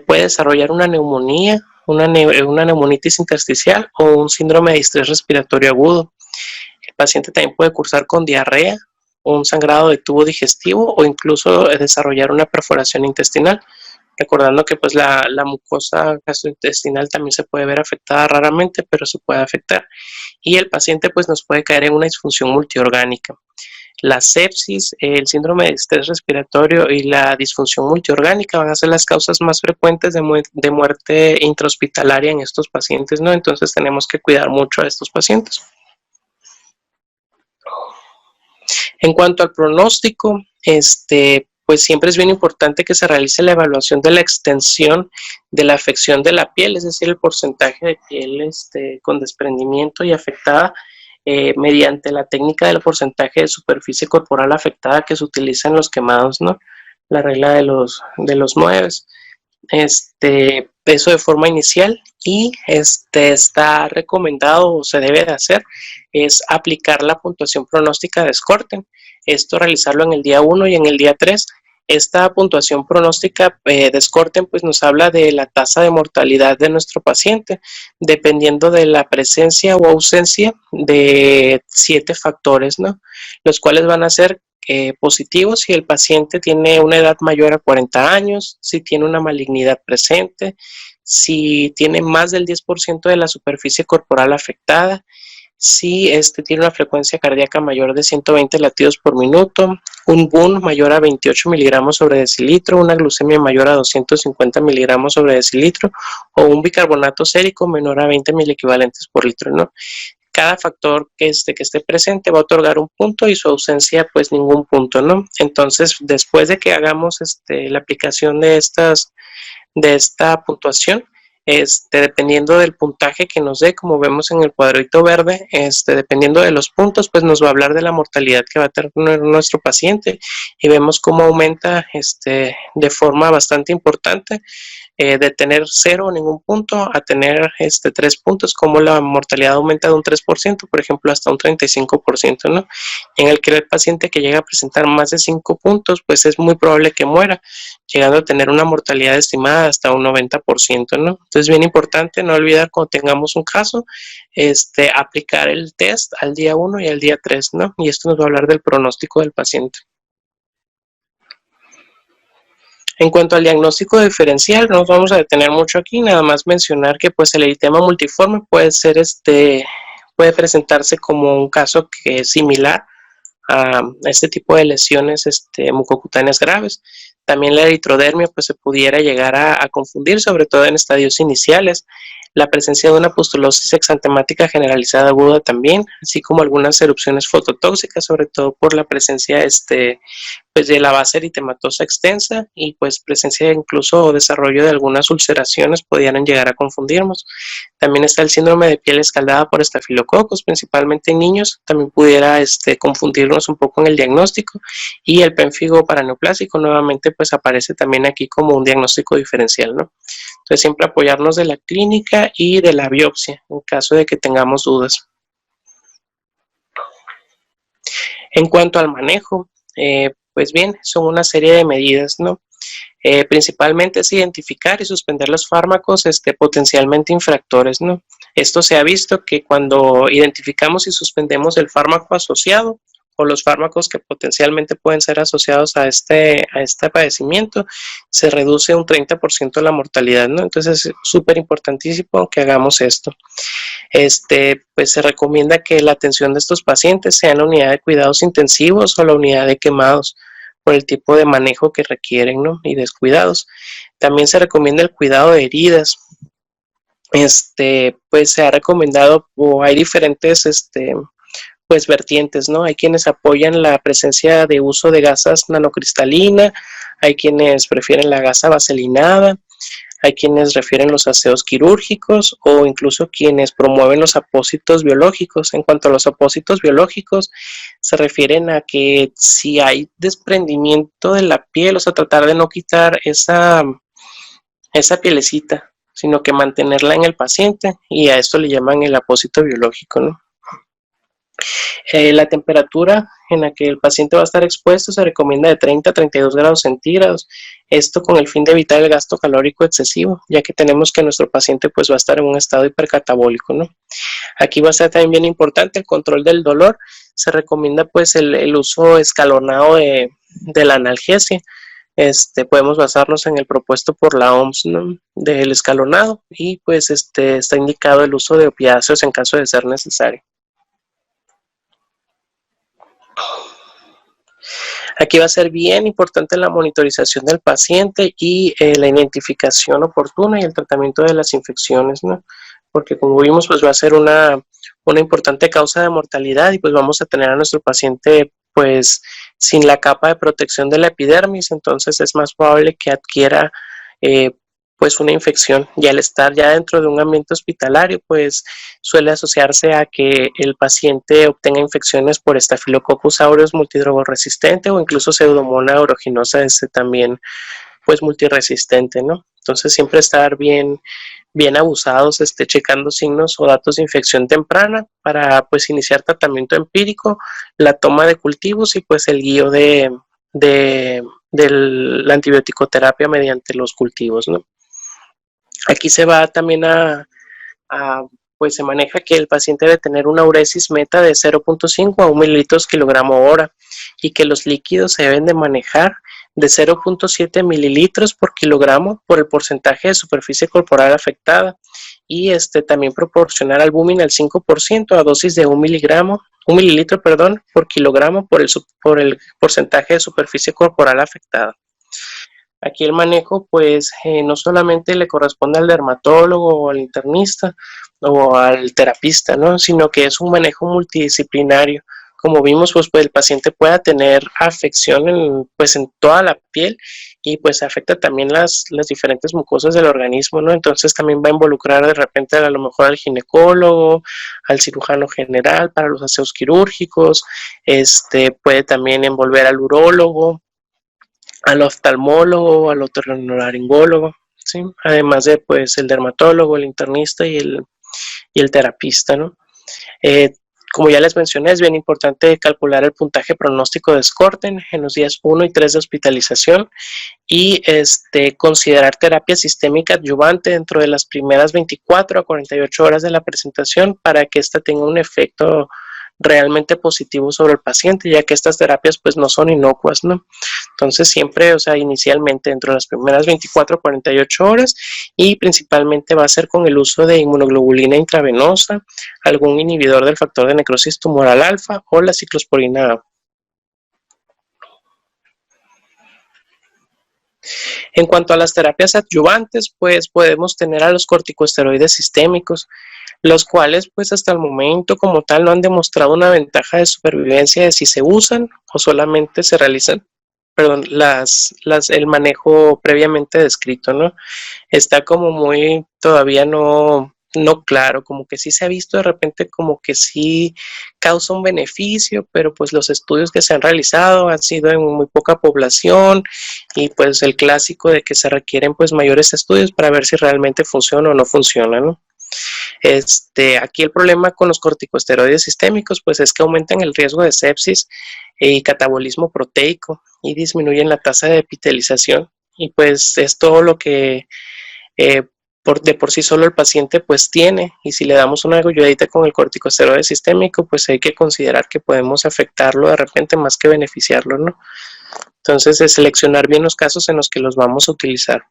puede desarrollar una neumonía, una neumonitis intersticial o un síndrome de distrés respiratorio agudo. El paciente también puede cursar con diarrea, un sangrado de tubo digestivo o incluso desarrollar una perforación intestinal, recordando que pues la mucosa gastrointestinal también se puede ver afectada raramente, pero se puede afectar. Y el paciente pues nos puede caer en una disfunción multiorgánica. La sepsis, el síndrome de estrés respiratorio y la disfunción multiorgánica van a ser las causas más frecuentes de muerte intrahospitalaria en estos pacientes, ¿no? Entonces tenemos que cuidar mucho a estos pacientes. En cuanto al pronóstico, pues siempre es bien importante que se realice la evaluación de la extensión de la afección de la piel, es decir, el porcentaje de piel con desprendimiento y afectada mediante la técnica del porcentaje de superficie corporal afectada que se utiliza en los quemados, ¿no? La regla de los 9. Eso de forma inicial y está recomendado o se debe de hacer es aplicar la puntuación pronóstica de Scorten. Esto realizarlo en el día 1 y en el día 3. Esta puntuación pronóstica de Scorten pues nos habla de la tasa de mortalidad de nuestro paciente dependiendo de la presencia o ausencia de 7 factores, ¿no? Los cuales van a ser positivos si el paciente tiene una edad mayor a 40 años, si tiene una malignidad presente, si tiene más del 10% de la superficie corporal afectada, si tiene una frecuencia cardíaca mayor de 120 latidos por minuto, un BUN mayor a 28 miligramos sobre decilitro, una glucemia mayor a 250 miligramos sobre decilitro o un bicarbonato sérico menor a 20 miliequivalentes por litro, ¿no? Cada factor que esté presente va a otorgar un punto y su ausencia pues ningún punto, ¿no? Entonces después de que hagamos la aplicación de esta puntuación, dependiendo del puntaje que nos dé, como vemos en el cuadrito verde, dependiendo de los puntos, pues nos va a hablar de la mortalidad que va a tener nuestro paciente y vemos cómo aumenta de forma bastante importante de tener 0 o ningún punto a tener 3 puntos, como la mortalidad aumenta de un 3%, por ejemplo, hasta un 35%, ¿no? En el que el paciente que llega a presentar más de 5 puntos, pues es muy probable que muera, llegando a tener una mortalidad estimada hasta un 90%, ¿no? Entonces, bien importante no olvidar cuando tengamos un caso, aplicar el test al día 1 y al día 3, ¿no? Y esto nos va a hablar del pronóstico del paciente. En cuanto al diagnóstico diferencial, no nos vamos a detener mucho aquí, nada más mencionar que pues el eritema multiforme puede ser puede presentarse como un caso que es similar a este tipo de lesiones mucocutáneas graves. También la eritrodermia pues se pudiera llegar a confundir, sobre todo en estadios iniciales. La presencia de una pustulosis exantemática generalizada aguda también, así como algunas erupciones fototóxicas, sobre todo por la presencia pues de la base eritematosa extensa y pues presencia incluso o desarrollo de algunas ulceraciones pudieran llegar a confundirnos. También está el síndrome de piel escaldada por estafilococos, principalmente en niños, también pudiera confundirnos un poco en el diagnóstico, y el pénfigo paraneoplásico nuevamente pues aparece también aquí como un diagnóstico diferencial, ¿no? Entonces siempre apoyarnos de la clínica y de la biopsia en caso de que tengamos dudas. En cuanto al manejo, pues bien, son una serie de medidas, ¿no? Principalmente es identificar y suspender los fármacos potencialmente infractores, ¿no? Esto se ha visto que cuando identificamos y suspendemos el fármaco asociado o los fármacos que potencialmente pueden ser asociados a este padecimiento, se reduce un 30% la mortalidad, ¿no? Entonces es súper importantísimo que hagamos esto. Pues se recomienda que la atención de estos pacientes sea en la unidad de cuidados intensivos o la unidad de quemados, por el tipo de manejo que requieren, ¿no? Y descuidados. También se recomienda el cuidado de heridas. Pues se ha recomendado, o hay diferentes, pues vertientes, ¿no? Hay quienes apoyan la presencia de uso de gasas nanocristalina, hay quienes prefieren la gasa vaselinada, hay quienes refieren los aseos quirúrgicos o incluso quienes promueven los apósitos biológicos. En cuanto a los apósitos biológicos, se refieren a que si hay desprendimiento de la piel, o sea, tratar de no quitar esa pielecita, sino que mantenerla en el paciente, y a esto le llaman el apósito biológico, ¿no? La temperatura en la que el paciente va a estar expuesto se recomienda de 30 a 32 grados centígrados, esto con el fin de evitar el gasto calórico excesivo, ya que tenemos que nuestro paciente pues va a estar en un estado hipercatabólico, ¿no? Aquí va a ser también bien importante el control del dolor. Se recomienda pues el uso escalonado de la analgesia. Podemos basarnos en el propuesto por la OMS, ¿no? Del escalonado, y pues está indicado el uso de opiáceos en caso de ser necesario. Aquí va a ser bien importante la monitorización del paciente y la identificación oportuna y el tratamiento de las infecciones, ¿no? Porque como vimos, pues va a ser una importante causa de mortalidad, y pues vamos a tener a nuestro paciente pues sin la capa de protección de la epidermis, entonces es más probable que adquiera pues una infección, y al estar ya dentro de un ambiente hospitalario pues suele asociarse a que el paciente obtenga infecciones por Staphylococcus aureus multidrogoresistente o incluso Pseudomonas aeruginosa también pues multiresistente, ¿no? Entonces siempre estar bien abusados, checando signos o datos de infección temprana para pues iniciar tratamiento empírico, la toma de cultivos y pues el guío de la antibiótico-terapia mediante los cultivos, ¿no? Aquí se va también pues se maneja que el paciente debe tener una uresis meta de 0.5 a 1 mililitros kilogramo hora, y que los líquidos se deben de manejar de 0.7 mililitros por kilogramo por el porcentaje de superficie corporal afectada, y también proporcionar albúmina al 5% a dosis de 1 mililitro por kilogramo por el porcentaje de superficie corporal afectada. Aquí el manejo pues no solamente le corresponde al dermatólogo o al internista o al terapista, ¿no? Sino que es un manejo multidisciplinario. Como vimos, pues el paciente pueda tener afección en toda la piel, y pues afecta también las diferentes mucosas del organismo, ¿no? Entonces también va a involucrar de repente a lo mejor al ginecólogo, al cirujano general para los aseos quirúrgicos, puede también envolver al urólogo, al oftalmólogo, al otorrinolaringólogo, ¿sí? Además de pues el dermatólogo, el internista y el terapista, ¿no? Como ya les mencioné, es bien importante calcular el puntaje pronóstico de Scorten en los días 1 y 3 de hospitalización, y considerar terapia sistémica adyuvante dentro de las primeras 24 a 48 horas de la presentación para que ésta tenga un efecto realmente positivo sobre el paciente, ya que estas terapias pues no son inocuas, ¿no? Entonces siempre, o sea, inicialmente dentro de las primeras 24 a 48 horas, y principalmente va a ser con el uso de inmunoglobulina intravenosa, algún inhibidor del factor de necrosis tumoral alfa o la ciclosporina A. En cuanto a las terapias adyuvantes, pues podemos tener a los corticosteroides sistémicos, los cuales pues hasta el momento como tal no han demostrado una ventaja de supervivencia de si se usan o solamente se realizan, perdón, el manejo previamente descrito, ¿no? Está como muy todavía no claro, como que sí se ha visto de repente como que sí causa un beneficio, pero pues los estudios que se han realizado han sido en muy poca población, y pues el clásico de que se requieren pues mayores estudios para ver si realmente funciona o no funciona, ¿no? Aquí el problema con los corticosteroides sistémicos pues es que aumentan el riesgo de sepsis y catabolismo proteico, y disminuyen la tasa de epitelización, y pues es todo lo que de por sí solo el paciente pues tiene, y si le damos una ayudadita con el corticosteroide sistémico, pues hay que considerar que podemos afectarlo de repente más que beneficiarlo, ¿no? Entonces, es seleccionar bien los casos en los que los vamos a utilizar.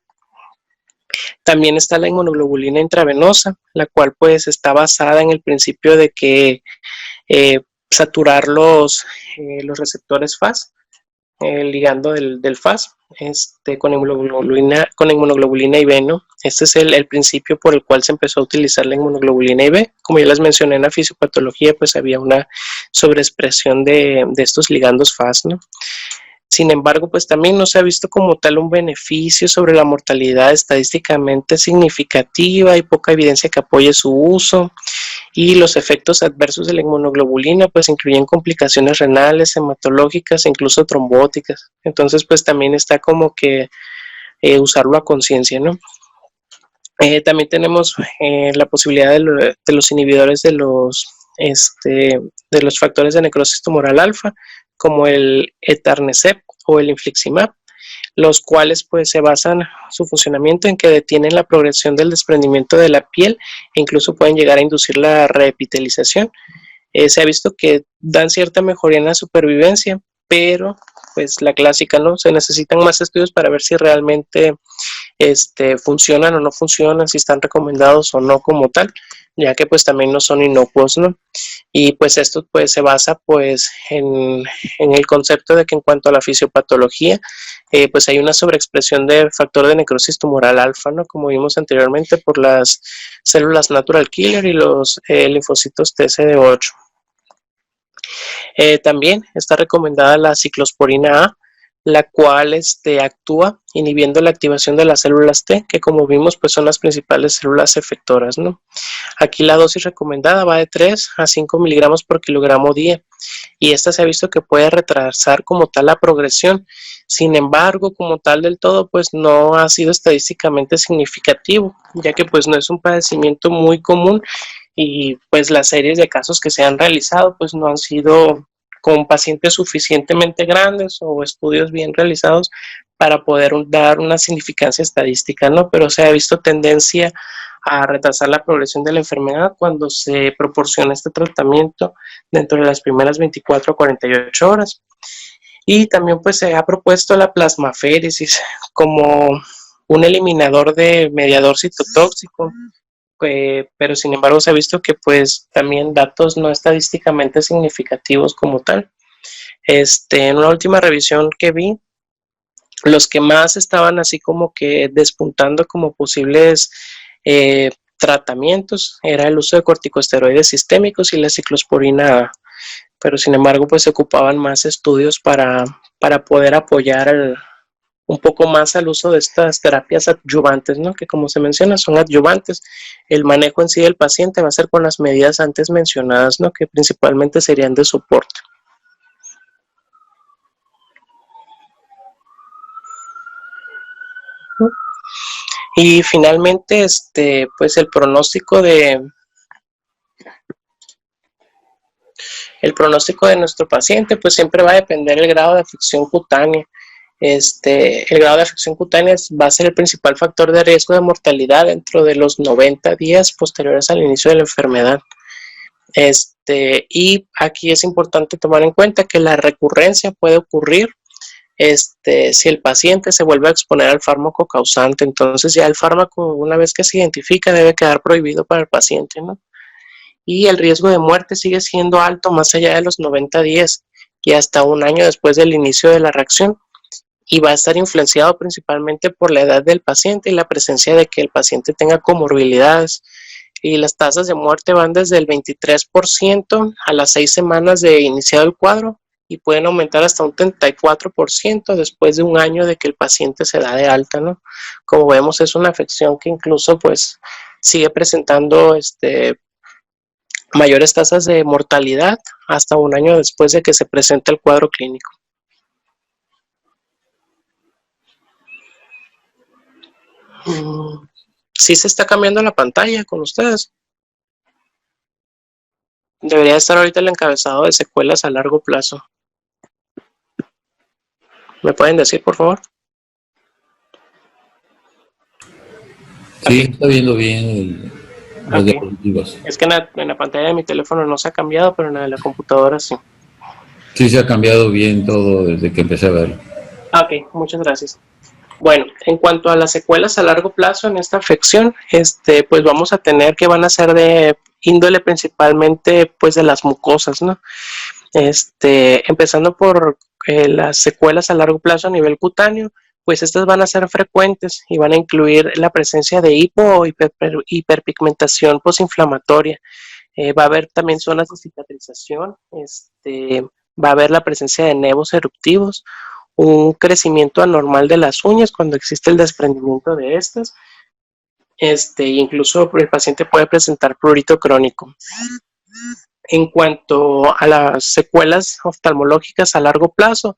También está la inmunoglobulina intravenosa, la cual pues está basada en el principio de que saturar los receptores FAS, el ligando del FAS, con inmunoglobulina IB, ¿no? Este es el principio por el cual se empezó a utilizar la inmunoglobulina IB. Como ya les mencioné en la fisiopatología, pues había una sobreexpresión de estos ligandos FAS, ¿no? Sin embargo, pues también no se ha visto como tal un beneficio sobre la mortalidad estadísticamente significativa, hay poca evidencia que apoye su uso, y los efectos adversos de la inmunoglobulina pues incluyen complicaciones renales, hematológicas e incluso trombóticas. Entonces pues también está como que usarlo a conciencia, ¿no? También tenemos la posibilidad de los inhibidores de los factores de necrosis tumoral alfa, como el etanercept o el infliximab, los cuales pues se basan su funcionamiento en que detienen la progresión del desprendimiento de la piel e incluso pueden llegar a inducir la reepitelización. Se ha visto que dan cierta mejoría en la supervivencia, pero pues la clásica, ¿no? Se necesitan más estudios para ver si realmente funcionan o no funcionan, si están recomendados o no como tal, ya que pues también no son inocuos, ¿no? Y pues esto pues se basa pues en el concepto de que en cuanto a la fisiopatología, pues hay una sobreexpresión de factor de necrosis tumoral alfa, ¿no? Como vimos anteriormente por las células natural killer y los linfocitos TCD8. También está recomendada la ciclosporina A, la cual actúa inhibiendo la activación de las células T, que como vimos pues son las principales células efectoras, ¿no? Aquí la dosis recomendada va de 3 a 5 miligramos por kilogramo día, y esta se ha visto que puede retrasar como tal la progresión. Sin embargo, como tal del todo, pues no ha sido estadísticamente significativo, ya que pues no es un padecimiento muy común, y pues las series de casos que se han realizado pues no han sido con pacientes suficientemente grandes o estudios bien realizados para poder dar una significancia estadística, ¿no? Pero se ha visto tendencia a retrasar la progresión de la enfermedad cuando se proporciona este tratamiento dentro de las primeras 24 a 48 horas. Y también pues se ha propuesto la plasmaféresis como un eliminador de mediador citotóxico, pero sin embargo se ha visto que pues también datos no estadísticamente significativos como tal. En una última revisión que vi, los que más estaban así como que despuntando como posibles tratamientos era el uso de corticosteroides sistémicos y la ciclosporina A, pero sin embargo pues se ocupaban más estudios para poder apoyar un poco más al uso de estas terapias adyuvantes, ¿no? Que como se menciona son adyuvantes. El manejo en sí del paciente va a ser con las medidas antes mencionadas, ¿no? Que principalmente serían de soporte. Y finalmente, pues el pronóstico de nuestro paciente, pues siempre va a depender del grado de afección cutánea. El grado de afección cutánea va a ser el principal factor de riesgo de mortalidad dentro de los 90 días posteriores al inicio de la enfermedad. Y aquí es importante tomar en cuenta que la recurrencia puede ocurrir si el paciente se vuelve a exponer al fármaco causante. Entonces ya el fármaco, una vez que se identifica, debe quedar prohibido para el paciente, ¿no? Y el riesgo de muerte sigue siendo alto más allá de los 90 días y hasta un año después del inicio de la reacción, y va a estar influenciado principalmente por la edad del paciente y la presencia de que el paciente tenga comorbilidades. Y las tasas de muerte van desde el 23% a las 6 semanas de iniciado el cuadro, y pueden aumentar hasta un 34% después de un año de que el paciente se da de alta, ¿no? Como vemos, es una afección que incluso pues sigue presentando mayores tasas de mortalidad hasta un año después de que se presenta el cuadro clínico. Sí se está cambiando la pantalla con ustedes. Debería estar ahorita el encabezado de secuelas a largo plazo. ¿Me pueden decir, por favor? Sí, okay. Está viendo bien las okay. Diapositivas. Es que en la pantalla de mi teléfono no se ha cambiado, pero en la de la computadora sí. Sí, se ha cambiado bien todo desde que empecé a verlo. Ok, muchas gracias. Bueno, en cuanto a las secuelas a largo plazo en esta afección, pues vamos a tener que van a ser de índole principalmente pues de las mucosas, ¿no? Empezando por las secuelas a largo plazo a nivel cutáneo, pues estas van a ser frecuentes y van a incluir la presencia de hipo o hiperpigmentación posinflamatoria. Va a haber también zonas de cicatrización, va a haber la presencia de nevos eruptivos, un crecimiento anormal de las uñas cuando existe el desprendimiento de estas, incluso el paciente puede presentar prurito crónico. En cuanto a las secuelas oftalmológicas a largo plazo,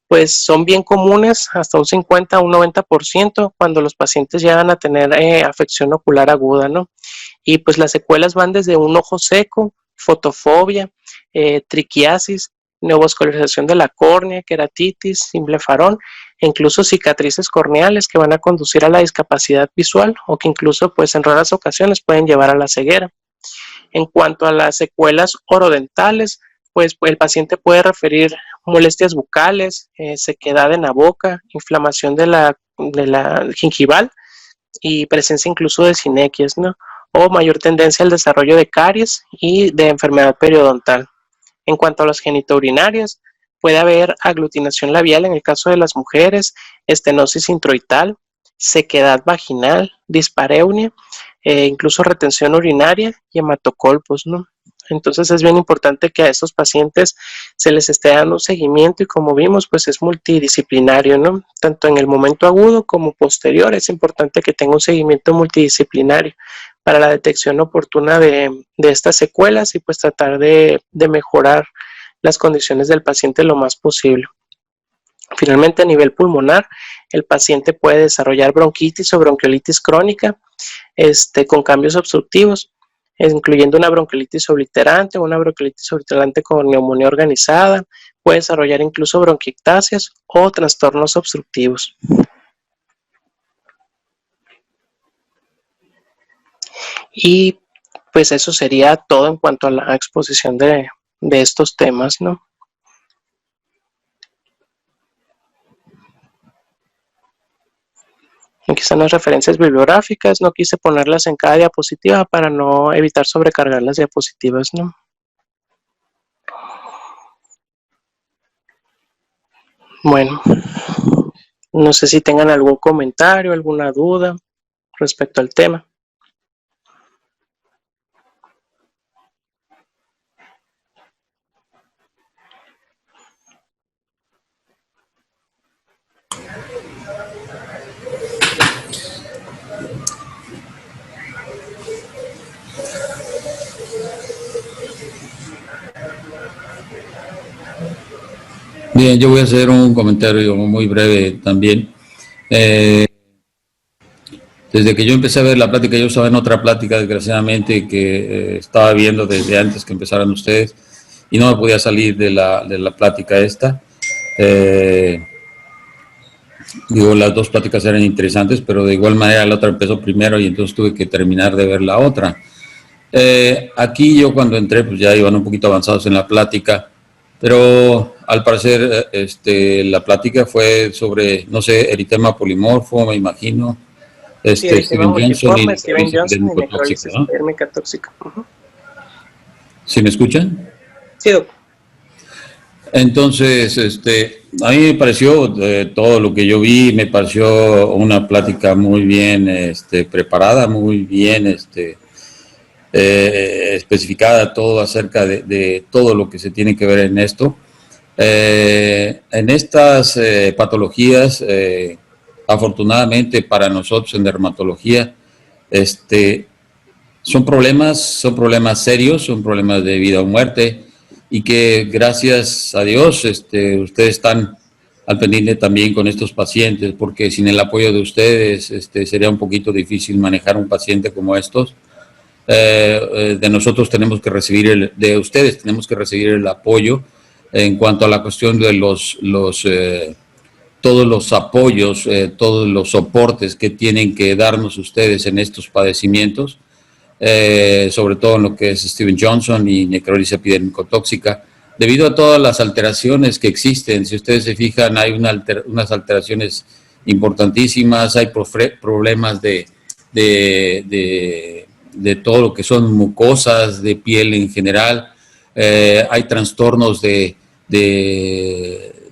pues son bien comunes, hasta un 50 a un 90% cuando los pacientes llegan a tener afección ocular aguda, ¿no? Y pues las secuelas van desde un ojo seco, fotofobia, triquiasis, neovascularización de la córnea, queratitis, blefarón, e incluso cicatrices corneales que van a conducir a la discapacidad visual o que incluso pues en raras ocasiones pueden llevar a la ceguera. En cuanto a las secuelas orodentales, pues el paciente puede referir molestias bucales, sequedad en la boca, inflamación de la gingival y presencia incluso de sinequias, ¿no? O mayor tendencia al desarrollo de caries y de enfermedad periodontal. En cuanto a las genitourinarias, puede haber aglutinación labial en el caso de las mujeres, estenosis introital, sequedad vaginal, dispareunia, incluso retención urinaria y hematocolpos, ¿no? Entonces es bien importante que a estos pacientes se les esté dando un seguimiento y como vimos, pues es multidisciplinario, ¿no? Tanto en el momento agudo como posterior es importante que tenga un seguimiento multidisciplinario para la detección oportuna de estas secuelas y pues tratar de mejorar las condiciones del paciente lo más posible. Finalmente, a nivel pulmonar, el paciente puede desarrollar bronquitis o bronquiolitis crónica con cambios obstructivos, incluyendo una bronquiolitis obliterante o una bronquiolitis obliterante con neumonía organizada, puede desarrollar incluso bronquiectasias o trastornos obstructivos. Y pues eso sería todo en cuanto a la exposición de estos temas, ¿no? Aquí están las referencias bibliográficas, no quise ponerlas en cada diapositiva para no evitar sobrecargar las diapositivas, ¿no? Bueno, no sé si tengan algún comentario, alguna duda respecto al tema. Bien, yo voy a hacer un comentario muy breve también. Desde que yo empecé a ver la plática, yo estaba en otra plática, desgraciadamente, que estaba viendo desde antes que empezaran ustedes, y no me podía salir de la plática esta. Digo, las dos pláticas eran interesantes, pero de igual manera la otra empezó primero y entonces tuve que terminar de ver la otra. Aquí yo cuando entré, pues ya iban un poquito avanzados en la plática, pero al parecer la plática fue sobre, no sé, eritema polimorfo, me imagino. Sí, Steven Johnson y necrólisis térmica tóxica. ¿Sí me escuchan? Sí, doctor. Entonces, a mí me pareció, todo lo que yo vi, me pareció una plática muy bien preparada, muy bien especificada, todo acerca de todo lo que se tiene que ver en esto. En estas patologías, afortunadamente para nosotros en dermatología, son problemas serios, son problemas de vida o muerte, y que gracias a Dios ustedes están al pendiente también con estos pacientes, porque sin el apoyo de ustedes sería un poquito difícil manejar un paciente como estos. De nosotros tenemos que recibir, de ustedes tenemos que recibir el apoyo en cuanto a la cuestión de todos los apoyos, todos los soportes que tienen que darnos ustedes en estos padecimientos, sobre todo en lo que es Steven Johnson y necrosis epidérmico-tóxica, debido a todas las alteraciones que existen. Si ustedes se fijan, hay unas alteraciones importantísimas, hay problemas de todo lo que son mucosas, de piel en general, hay trastornos de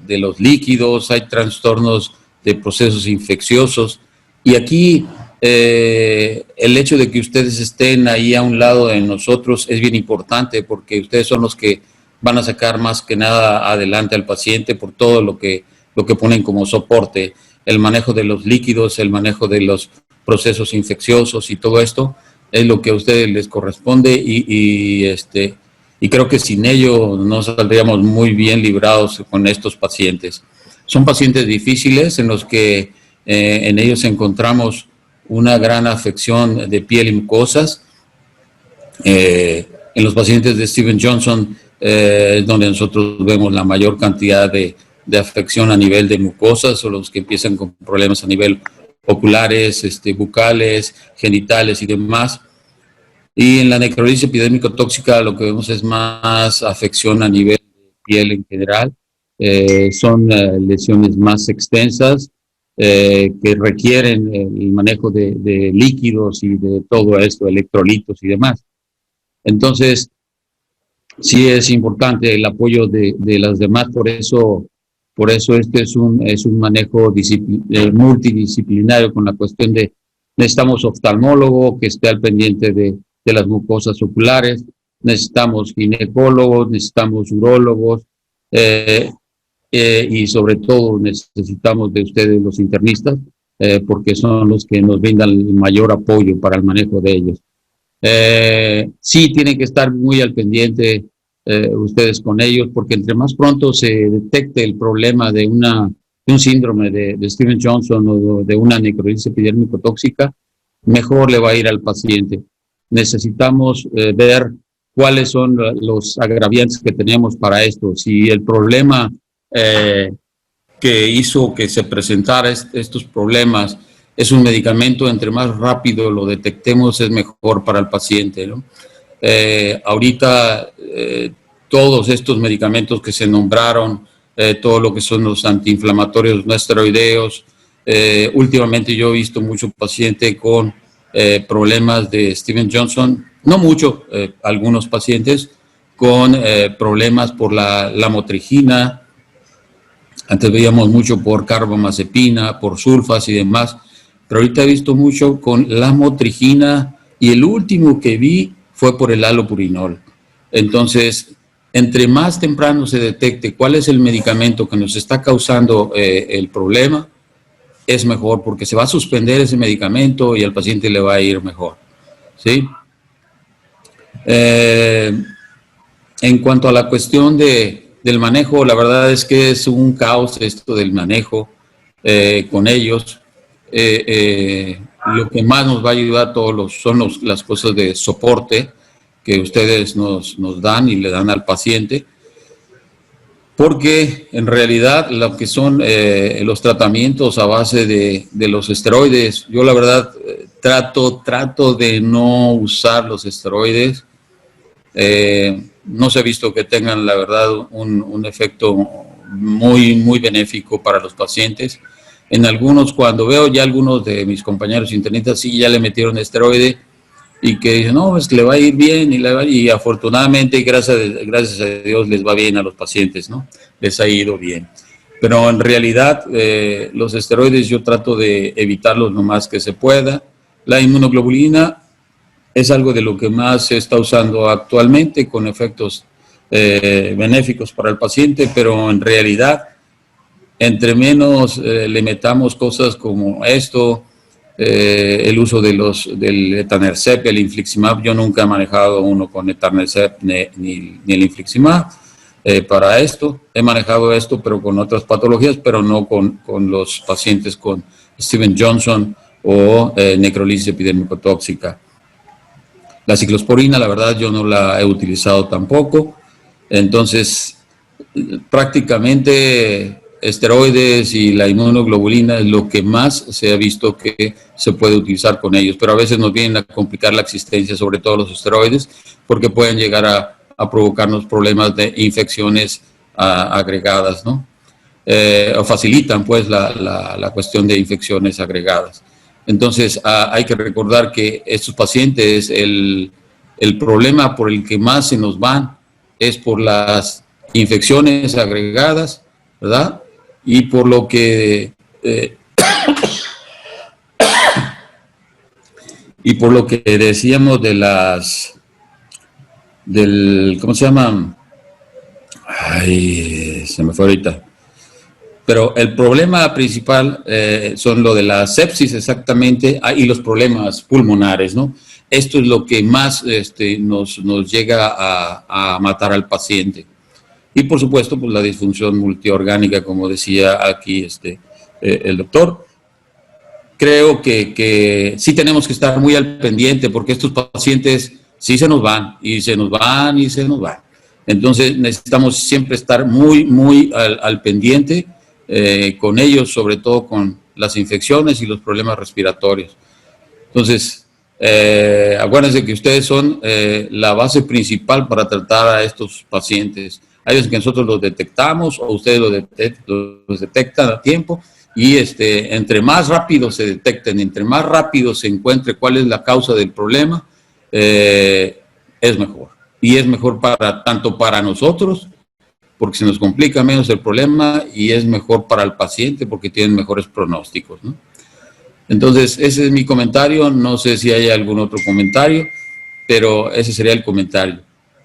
los líquidos, hay trastornos de procesos infecciosos, y aquí el hecho de que ustedes estén ahí a un lado de nosotros es bien importante, porque ustedes son los que van a sacar más que nada adelante al paciente por todo lo que ponen como soporte, el manejo de los líquidos, el manejo de los procesos infecciosos y todo esto es lo que a ustedes les corresponde, y creo que sin ello no saldríamos muy bien librados con estos pacientes. Son pacientes difíciles en los que en ellos encontramos una gran afección de piel y mucosas. En los pacientes de Steven Johnson es donde nosotros vemos la mayor cantidad de afección a nivel de mucosas, o los que empiezan con problemas a nivel oculares, bucales, genitales y demás. Y en la necrosis epidérmico-tóxica lo que vemos es más afección a nivel de piel en general. Son lesiones más extensas que requieren el manejo de líquidos y de todo esto, electrolitos y demás. Entonces, sí es importante el apoyo de las demás, por eso este es un manejo multidisciplinario, con la cuestión de necesitamos oftalmólogo que esté al pendiente de las mucosas oculares, necesitamos ginecólogos, necesitamos urólogos, y sobre todo necesitamos de ustedes los internistas, porque son los que nos brindan el mayor apoyo para el manejo de ellos. Sí tienen que estar muy al pendiente ustedes con ellos, porque entre más pronto se detecte el problema de un síndrome de Steven Johnson o de una necrosis epidérmico-tóxica, mejor le va a ir al paciente. Necesitamos ver cuáles son los agraviantes que tenemos para esto. Si el problema que hizo que se presentara estos problemas es un medicamento, entre más rápido lo detectemos es mejor para el paciente, ¿no? Ahorita todos estos medicamentos que se nombraron, todo lo que son los antiinflamatorios no esteroideos, últimamente yo he visto mucho paciente con problemas de Steven Johnson, no mucho, algunos pacientes con problemas por la lamotrigina. Antes veíamos mucho por carbamazepina, por sulfas y demás, pero ahorita he visto mucho con lamotrigina, y el último que vi fue por el halopurinol. Entonces, entre más temprano se detecte cuál es el medicamento que nos está causando el problema, es mejor, porque se va a suspender ese medicamento y al paciente le va a ir mejor, ¿sí? En cuanto a la cuestión del manejo, la verdad es que es un caos esto del manejo con ellos. Lo que más nos va a ayudar son las cosas de soporte que ustedes nos dan y le dan al paciente, porque en realidad lo que son los tratamientos a base de los esteroides, yo la verdad trato de no usar los esteroides. No se ha visto que tengan, la verdad, un efecto muy benéfico para los pacientes. En algunos, cuando veo ya algunos de mis compañeros internistas, sí ya le metieron esteroide y que dicen, no, es que le va a ir bien, y afortunadamente, gracias a Dios, les va bien a los pacientes, ¿no? Les ha ido bien. Pero en realidad, los esteroides yo trato de evitarlos lo más que se pueda. La inmunoglobulina es algo de lo que más se está usando actualmente, con efectos benéficos para el paciente, pero en realidad, entre menos le metamos cosas como esto, el uso del etanercept, el infliximab, yo nunca he manejado uno con etanercept ni el infliximab para esto. He manejado esto, pero con otras patologías, pero no con los pacientes con Steven Johnson o necrosis epidérmico-tóxica. La ciclosporina, la verdad, yo no la he utilizado tampoco. Entonces, prácticamente esteroides y la inmunoglobulina es lo que más se ha visto que se puede utilizar con ellos, pero a veces nos vienen a complicar la existencia, sobre todo los esteroides, porque pueden llegar a provocarnos problemas de infecciones agregadas, ¿no? O facilitan pues la cuestión de infecciones agregadas. Entonces hay que recordar que estos pacientes, el problema por el que más se nos van es por las infecciones agregadas, ¿verdad? Y por lo que decíamos de ¿cómo se llama? Ay, se me fue ahorita. Pero el problema principal son lo de la sepsis exactamente y los problemas pulmonares, ¿no? Esto es lo que más nos llega a matar al paciente. Y por supuesto, pues la disfunción multiorgánica, como decía aquí el doctor. Creo que sí tenemos que estar muy al pendiente porque estos pacientes sí se nos van y se nos van y se nos van. Entonces necesitamos siempre estar muy al pendiente con ellos, sobre todo con las infecciones y los problemas respiratorios. Entonces, acuérdense que ustedes son la base principal para tratar a estos pacientes. Hay veces que nosotros los detectamos o ustedes los detectan a tiempo y entre más rápido se detecten, entre más rápido se encuentre cuál es la causa del problema, es mejor. Y es mejor tanto para nosotros, porque se nos complica menos el problema, y es mejor para el paciente porque tienen mejores pronósticos, ¿no? Entonces, ese es mi comentario. No sé si hay algún otro comentario, pero ese sería el comentario.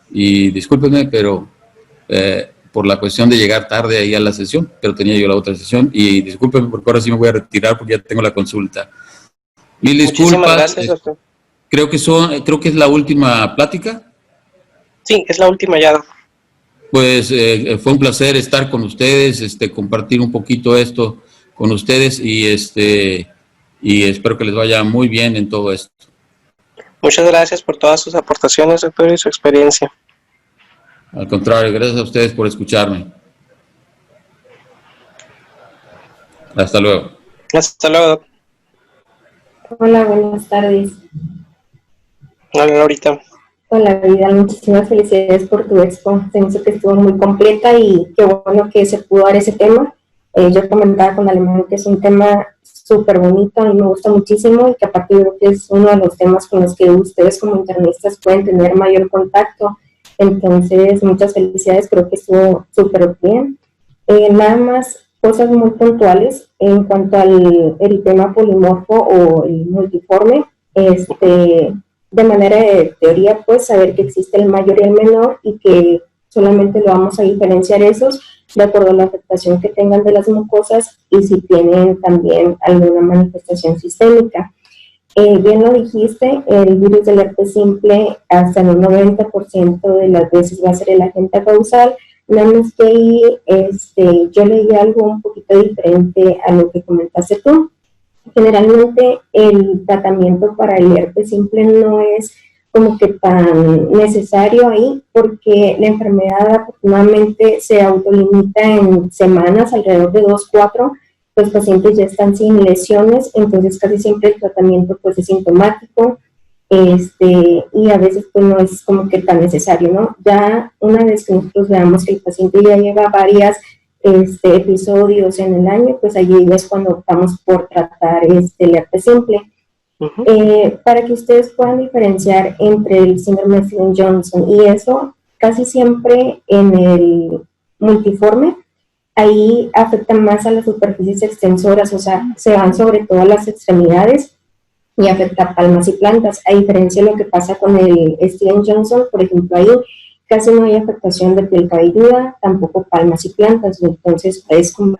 Y discúlpenme, pero por la cuestión de llegar tarde ahí a la sesión, pero tenía yo la otra sesión, y discúlpenme porque ahora sí me voy a retirar porque ya tengo la consulta. Mil disculpas. Gracias, doctor. Creo que es la última plática. Sí, es la última ya. Pues fue un placer estar con ustedes, compartir un poquito esto con ustedes y espero que les vaya muy bien en todo esto. Muchas gracias por todas sus aportaciones, doctor, y su experiencia. Al contrario, gracias a ustedes por escucharme. Hasta luego. Hasta luego, doctor. Hola, buenas tardes. Hola, Laurita. Hola, Vidal, muchísimas felicidades por tu expo. Se me hizo que estuvo muy completa y qué bueno que se pudo dar ese tema. Yo comentaba con Alemán que es un tema súper bonito, a mí me gusta muchísimo y que aparte creo que es uno de los temas con los que ustedes como internistas pueden tener mayor contacto. Entonces, muchas felicidades, creo que estuvo súper bien. Nada más cosas muy puntuales en cuanto al eritema polimorfo o el multiforme. De manera de teoría, pues saber que existe el mayor y el menor y que solamente lo vamos a diferenciar esos de acuerdo a la afectación que tengan de las mucosas y si tienen también alguna manifestación sistémica. Bien lo dijiste, el virus del herpes simple hasta en un 90% de las veces va a ser el agente causal, nada más que ahí yo leí algo un poquito diferente a lo que comentaste tú. Generalmente el tratamiento para el herpes simple no es como que tan necesario ahí porque la enfermedad afortunadamente se autolimita en semanas, alrededor de 2-4, los pacientes ya están sin lesiones, entonces casi siempre el tratamiento pues es sintomático y a veces pues no es como que tan necesario, ¿no? Ya una vez que nosotros veamos que el paciente ya lleva varias episodios en el año, pues allí es cuando optamos por tratar el herpes simple. Para que ustedes puedan diferenciar entre el síndrome de Stevens-Johnson y eso, casi siempre en el multiforme, ahí afectan más a las superficies extensoras, o sea, se van sobre todo a las extremidades y afecta palmas y plantas, a diferencia de lo que pasa con el Stevens-Johnson, por ejemplo, ahí casi no hay afectación de piel cabelluda, tampoco palmas y plantas, entonces ustedes como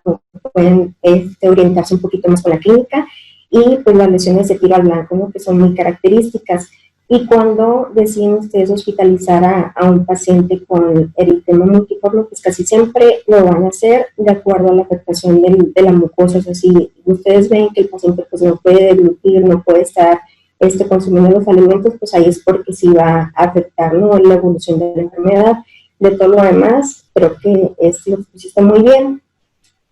pueden orientarse un poquito más con la clínica y pues las lesiones de tiro al blanco, ¿no? Que son muy características. Y cuando deciden ustedes hospitalizar a un paciente con eritema multiforme, pues casi siempre lo van a hacer de acuerdo a la afectación de la mucosa. O sea, si ustedes ven que el paciente pues no puede deglutir, no puede estar consumiendo los alimentos, pues ahí es porque sí va a afectar, ¿no?, la evolución de la enfermedad. De todo lo demás, creo que lo pusiste muy bien.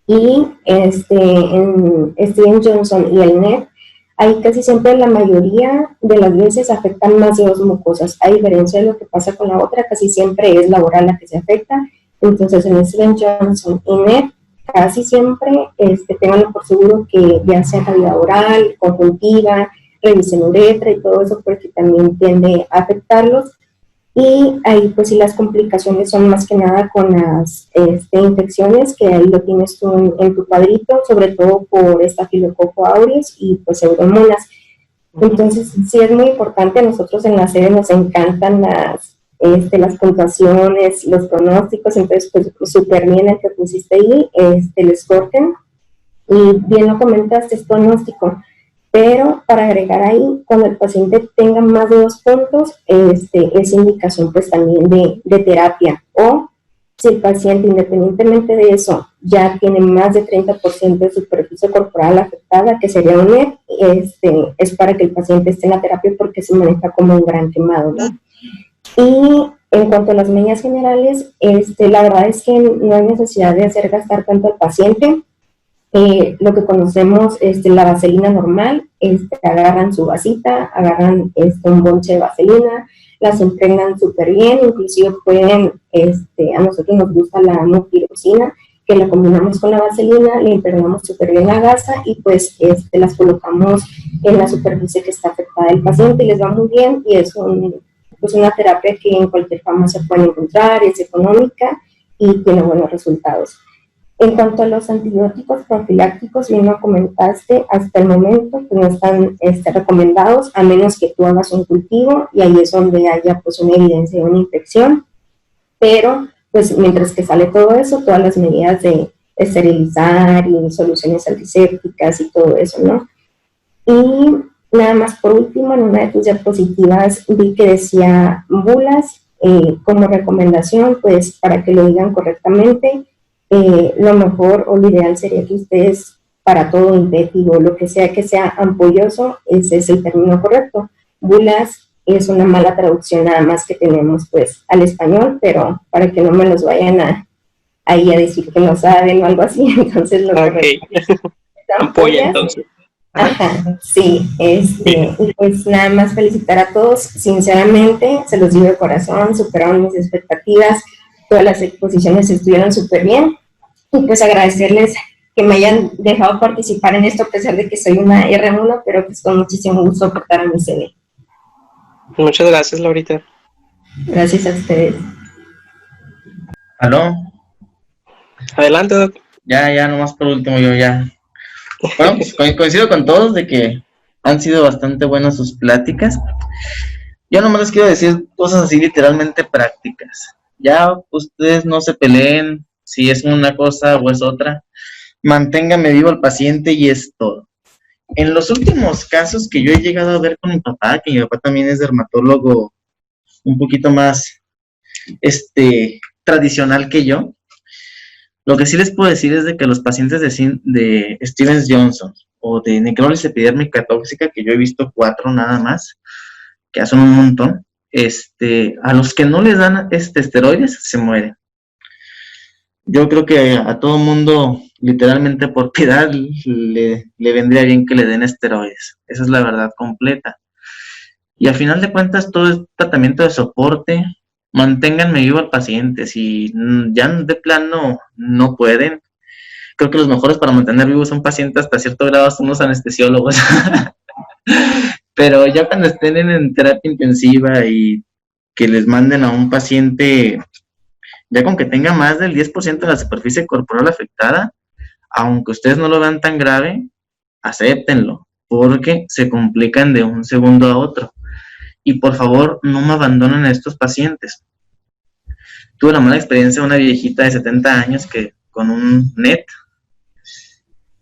Y en Steven Johnson y el NET, ahí casi siempre la mayoría de las veces afectan más de dos mucosas, a diferencia de lo que pasa con la otra, casi siempre es la oral la que se afecta. Entonces en Steven Johnson y NET, casi siempre tenganlo por seguro que ya sea cavidad oral, conjuntiva, revisen uretra y todo eso, porque también tiende a afectarlos. Y ahí pues sí las complicaciones son más que nada con las infecciones, que ahí lo tienes tú en tu cuadrito, sobre todo por Staphylococcus aureus y pues Pseudomonas. Entonces sí es muy importante, a nosotros en la sede nos encantan las puntuaciones, los pronósticos, entonces pues súper bien el que pusiste ahí, el Scorten, y bien lo comentaste, es pronóstico. Pero para agregar ahí, cuando el paciente tenga más de 2 puntos, es indicación pues también de terapia. O si el paciente, independientemente de eso, ya tiene más de 30% de superficie corporal afectada, que sería un NET, es para que el paciente esté en la terapia porque se maneja como un gran quemado, ¿no? Y en cuanto a las medidas generales, la verdad es que no hay necesidad de hacer gastar tanto al paciente. Lo que conocemos es la vaselina normal, agarran su vasita, agarran un bonche de vaselina, las impregnan súper bien, inclusive pueden, a nosotros nos gusta la mupirocina, que la combinamos con la vaselina, le impregnamos súper bien la gasa y pues las colocamos en la superficie que está afectada del paciente y les va muy bien y es pues una terapia que en cualquier farmacia pueden encontrar, es económica y tiene buenos resultados. En cuanto a los antibióticos profilácticos, bien lo comentaste, hasta el momento pues no están recomendados, a menos que tú hagas un cultivo y ahí es donde haya pues una evidencia de una infección, pero pues mientras que sale todo eso, todas las medidas de esterilizar y soluciones antisépticas y todo eso, ¿no? Y nada más por último, en una de tus diapositivas vi que decía bulas como recomendación, pues para que lo digan correctamente. Lo mejor o lo ideal sería que ustedes, para todo impétigo, lo que sea ampolloso, ese es el término correcto. Bulas es una mala traducción nada más que tenemos pues al español, pero para que no me los vayan ahí a decir que no saben o algo así, entonces lo correcto es ampolla, entonces. Ajá, sí, y pues nada más felicitar a todos, sinceramente, se los digo de corazón, superaron mis expectativas, todas las exposiciones estuvieron súper bien, y pues agradecerles que me hayan dejado participar en esto, a pesar de que soy una R1, pero pues con muchísimo gusto aportar a mi CD. Muchas gracias, Laurita. Gracias a ustedes. ¿Aló? Adelante, Doc. Ya, nomás por último, yo ya. Bueno, pues coincido con todos de que han sido bastante buenas sus pláticas. Yo nomás les quiero decir cosas así literalmente prácticas. Ya ustedes no se peleen si es una cosa o es otra. Manténgame vivo al paciente y es todo. En los últimos casos que yo he llegado a ver con mi papá, que mi papá también es dermatólogo un poquito más tradicional que yo, lo que sí les puedo decir es de que los pacientes de Steven Johnson o de necrosis epidérmica tóxica, que yo he visto 4 nada más, que son un montón, a los que no les dan esteroides se mueren. Yo creo que a todo mundo, literalmente por piedad, le vendría bien que le den esteroides. Esa es la verdad completa. Y a final de cuentas, todo es tratamiento de soporte. Manténganme vivo al paciente. Si ya de plano no pueden, creo que los mejores para mantener vivos a un paciente hasta cierto grado son los anestesiólogos. Pero ya cuando estén en terapia intensiva y que les manden a un paciente, ya con que tenga más del 10% de la superficie corporal afectada, aunque ustedes no lo vean tan grave, acéptenlo, porque se complican de un segundo a otro. Y por favor, no me abandonen a estos pacientes. Tuve la mala experiencia de una viejita de 70 años que con un NET,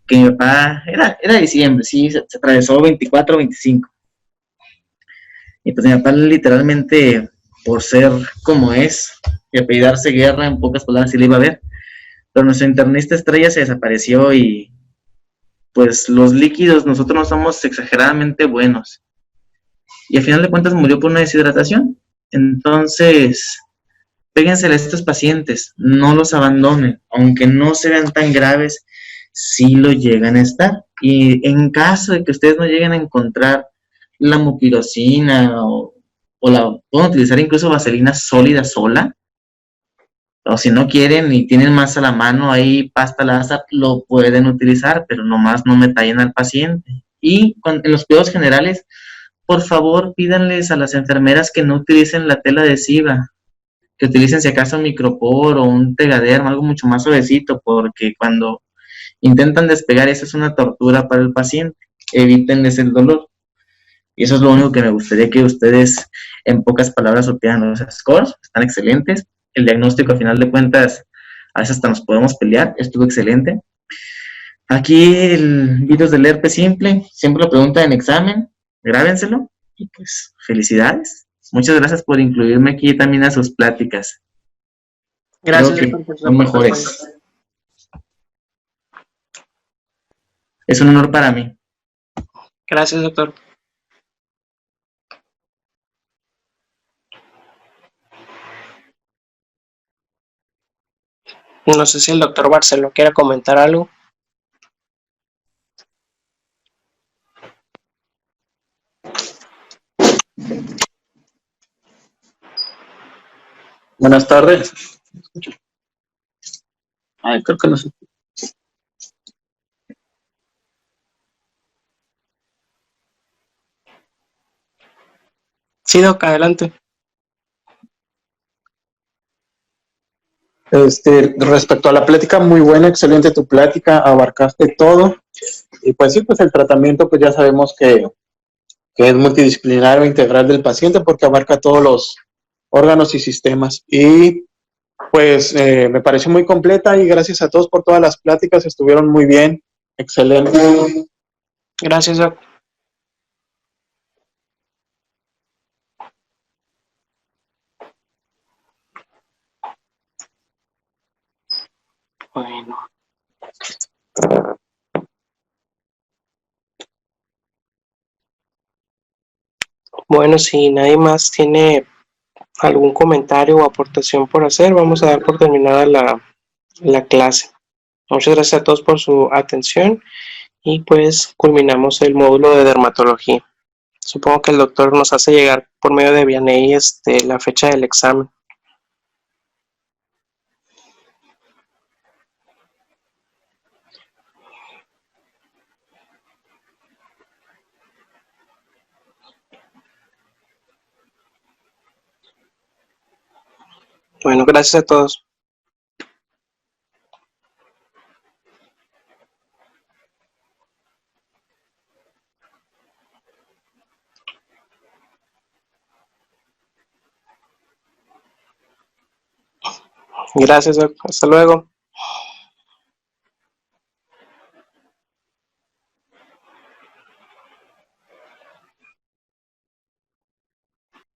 que mi papá, era diciembre, sí, se atravesó 24, 25. Y pues mi papá literalmente, por ser como es, y apellidarse Guerra, en pocas palabras sí le iba a ver, pero nuestro internista estrella se desapareció y pues los líquidos, nosotros no somos exageradamente buenos. Y al final de cuentas murió por una deshidratación. Entonces, péguensele a estos pacientes, no los abandonen, aunque no se vean tan graves, sí lo llegan a estar. Y en caso de que ustedes no lleguen a encontrar la mupirocina o la pueden utilizar incluso vaselina sólida sola, o si no quieren y tienen más a la mano ahí pasta láser, lo pueden utilizar, pero nomás no metallen al paciente. Y en los cuidados generales, por favor, pídanles a las enfermeras que no utilicen la tela adhesiva, que utilicen si acaso un micropor o un tegaderma, algo mucho más suavecito, porque cuando intentan despegar eso es una tortura para el paciente. Evítenles el dolor. Y eso es lo único que me gustaría que ustedes, en pocas palabras, supieran. Los scores están excelentes. El diagnóstico, a final de cuentas, a veces hasta nos podemos pelear. Estuvo excelente. Aquí el virus del herpes simple, siempre lo preguntan en examen. Grábenselo. Y pues, felicidades. Muchas gracias por incluirme aquí también a sus pláticas. Gracias, Creo que doctor, por su son aportación. mejores. Es un honor para mí. Gracias, doctor. No sé si el doctor Barceló quiere comentar algo. Buenas tardes. Ay, creo que no sé. Sí, doc, adelante. Respecto a la plática, muy buena, excelente tu plática, abarcaste todo. Y pues sí, pues el tratamiento, pues ya sabemos que es multidisciplinario e integral del paciente porque abarca todos los órganos y sistemas. Y pues me pareció muy completa y gracias a todos por todas las pláticas, estuvieron muy bien, excelente. Gracias, doc. Bueno. Bueno, si nadie más tiene algún comentario o aportación por hacer, vamos a dar por terminada la clase. Muchas gracias a todos por su atención y pues culminamos el módulo de dermatología. Supongo que el doctor nos hace llegar por medio de Vianney la fecha del examen. Bueno, gracias a todos. Gracias, doc. Hasta luego.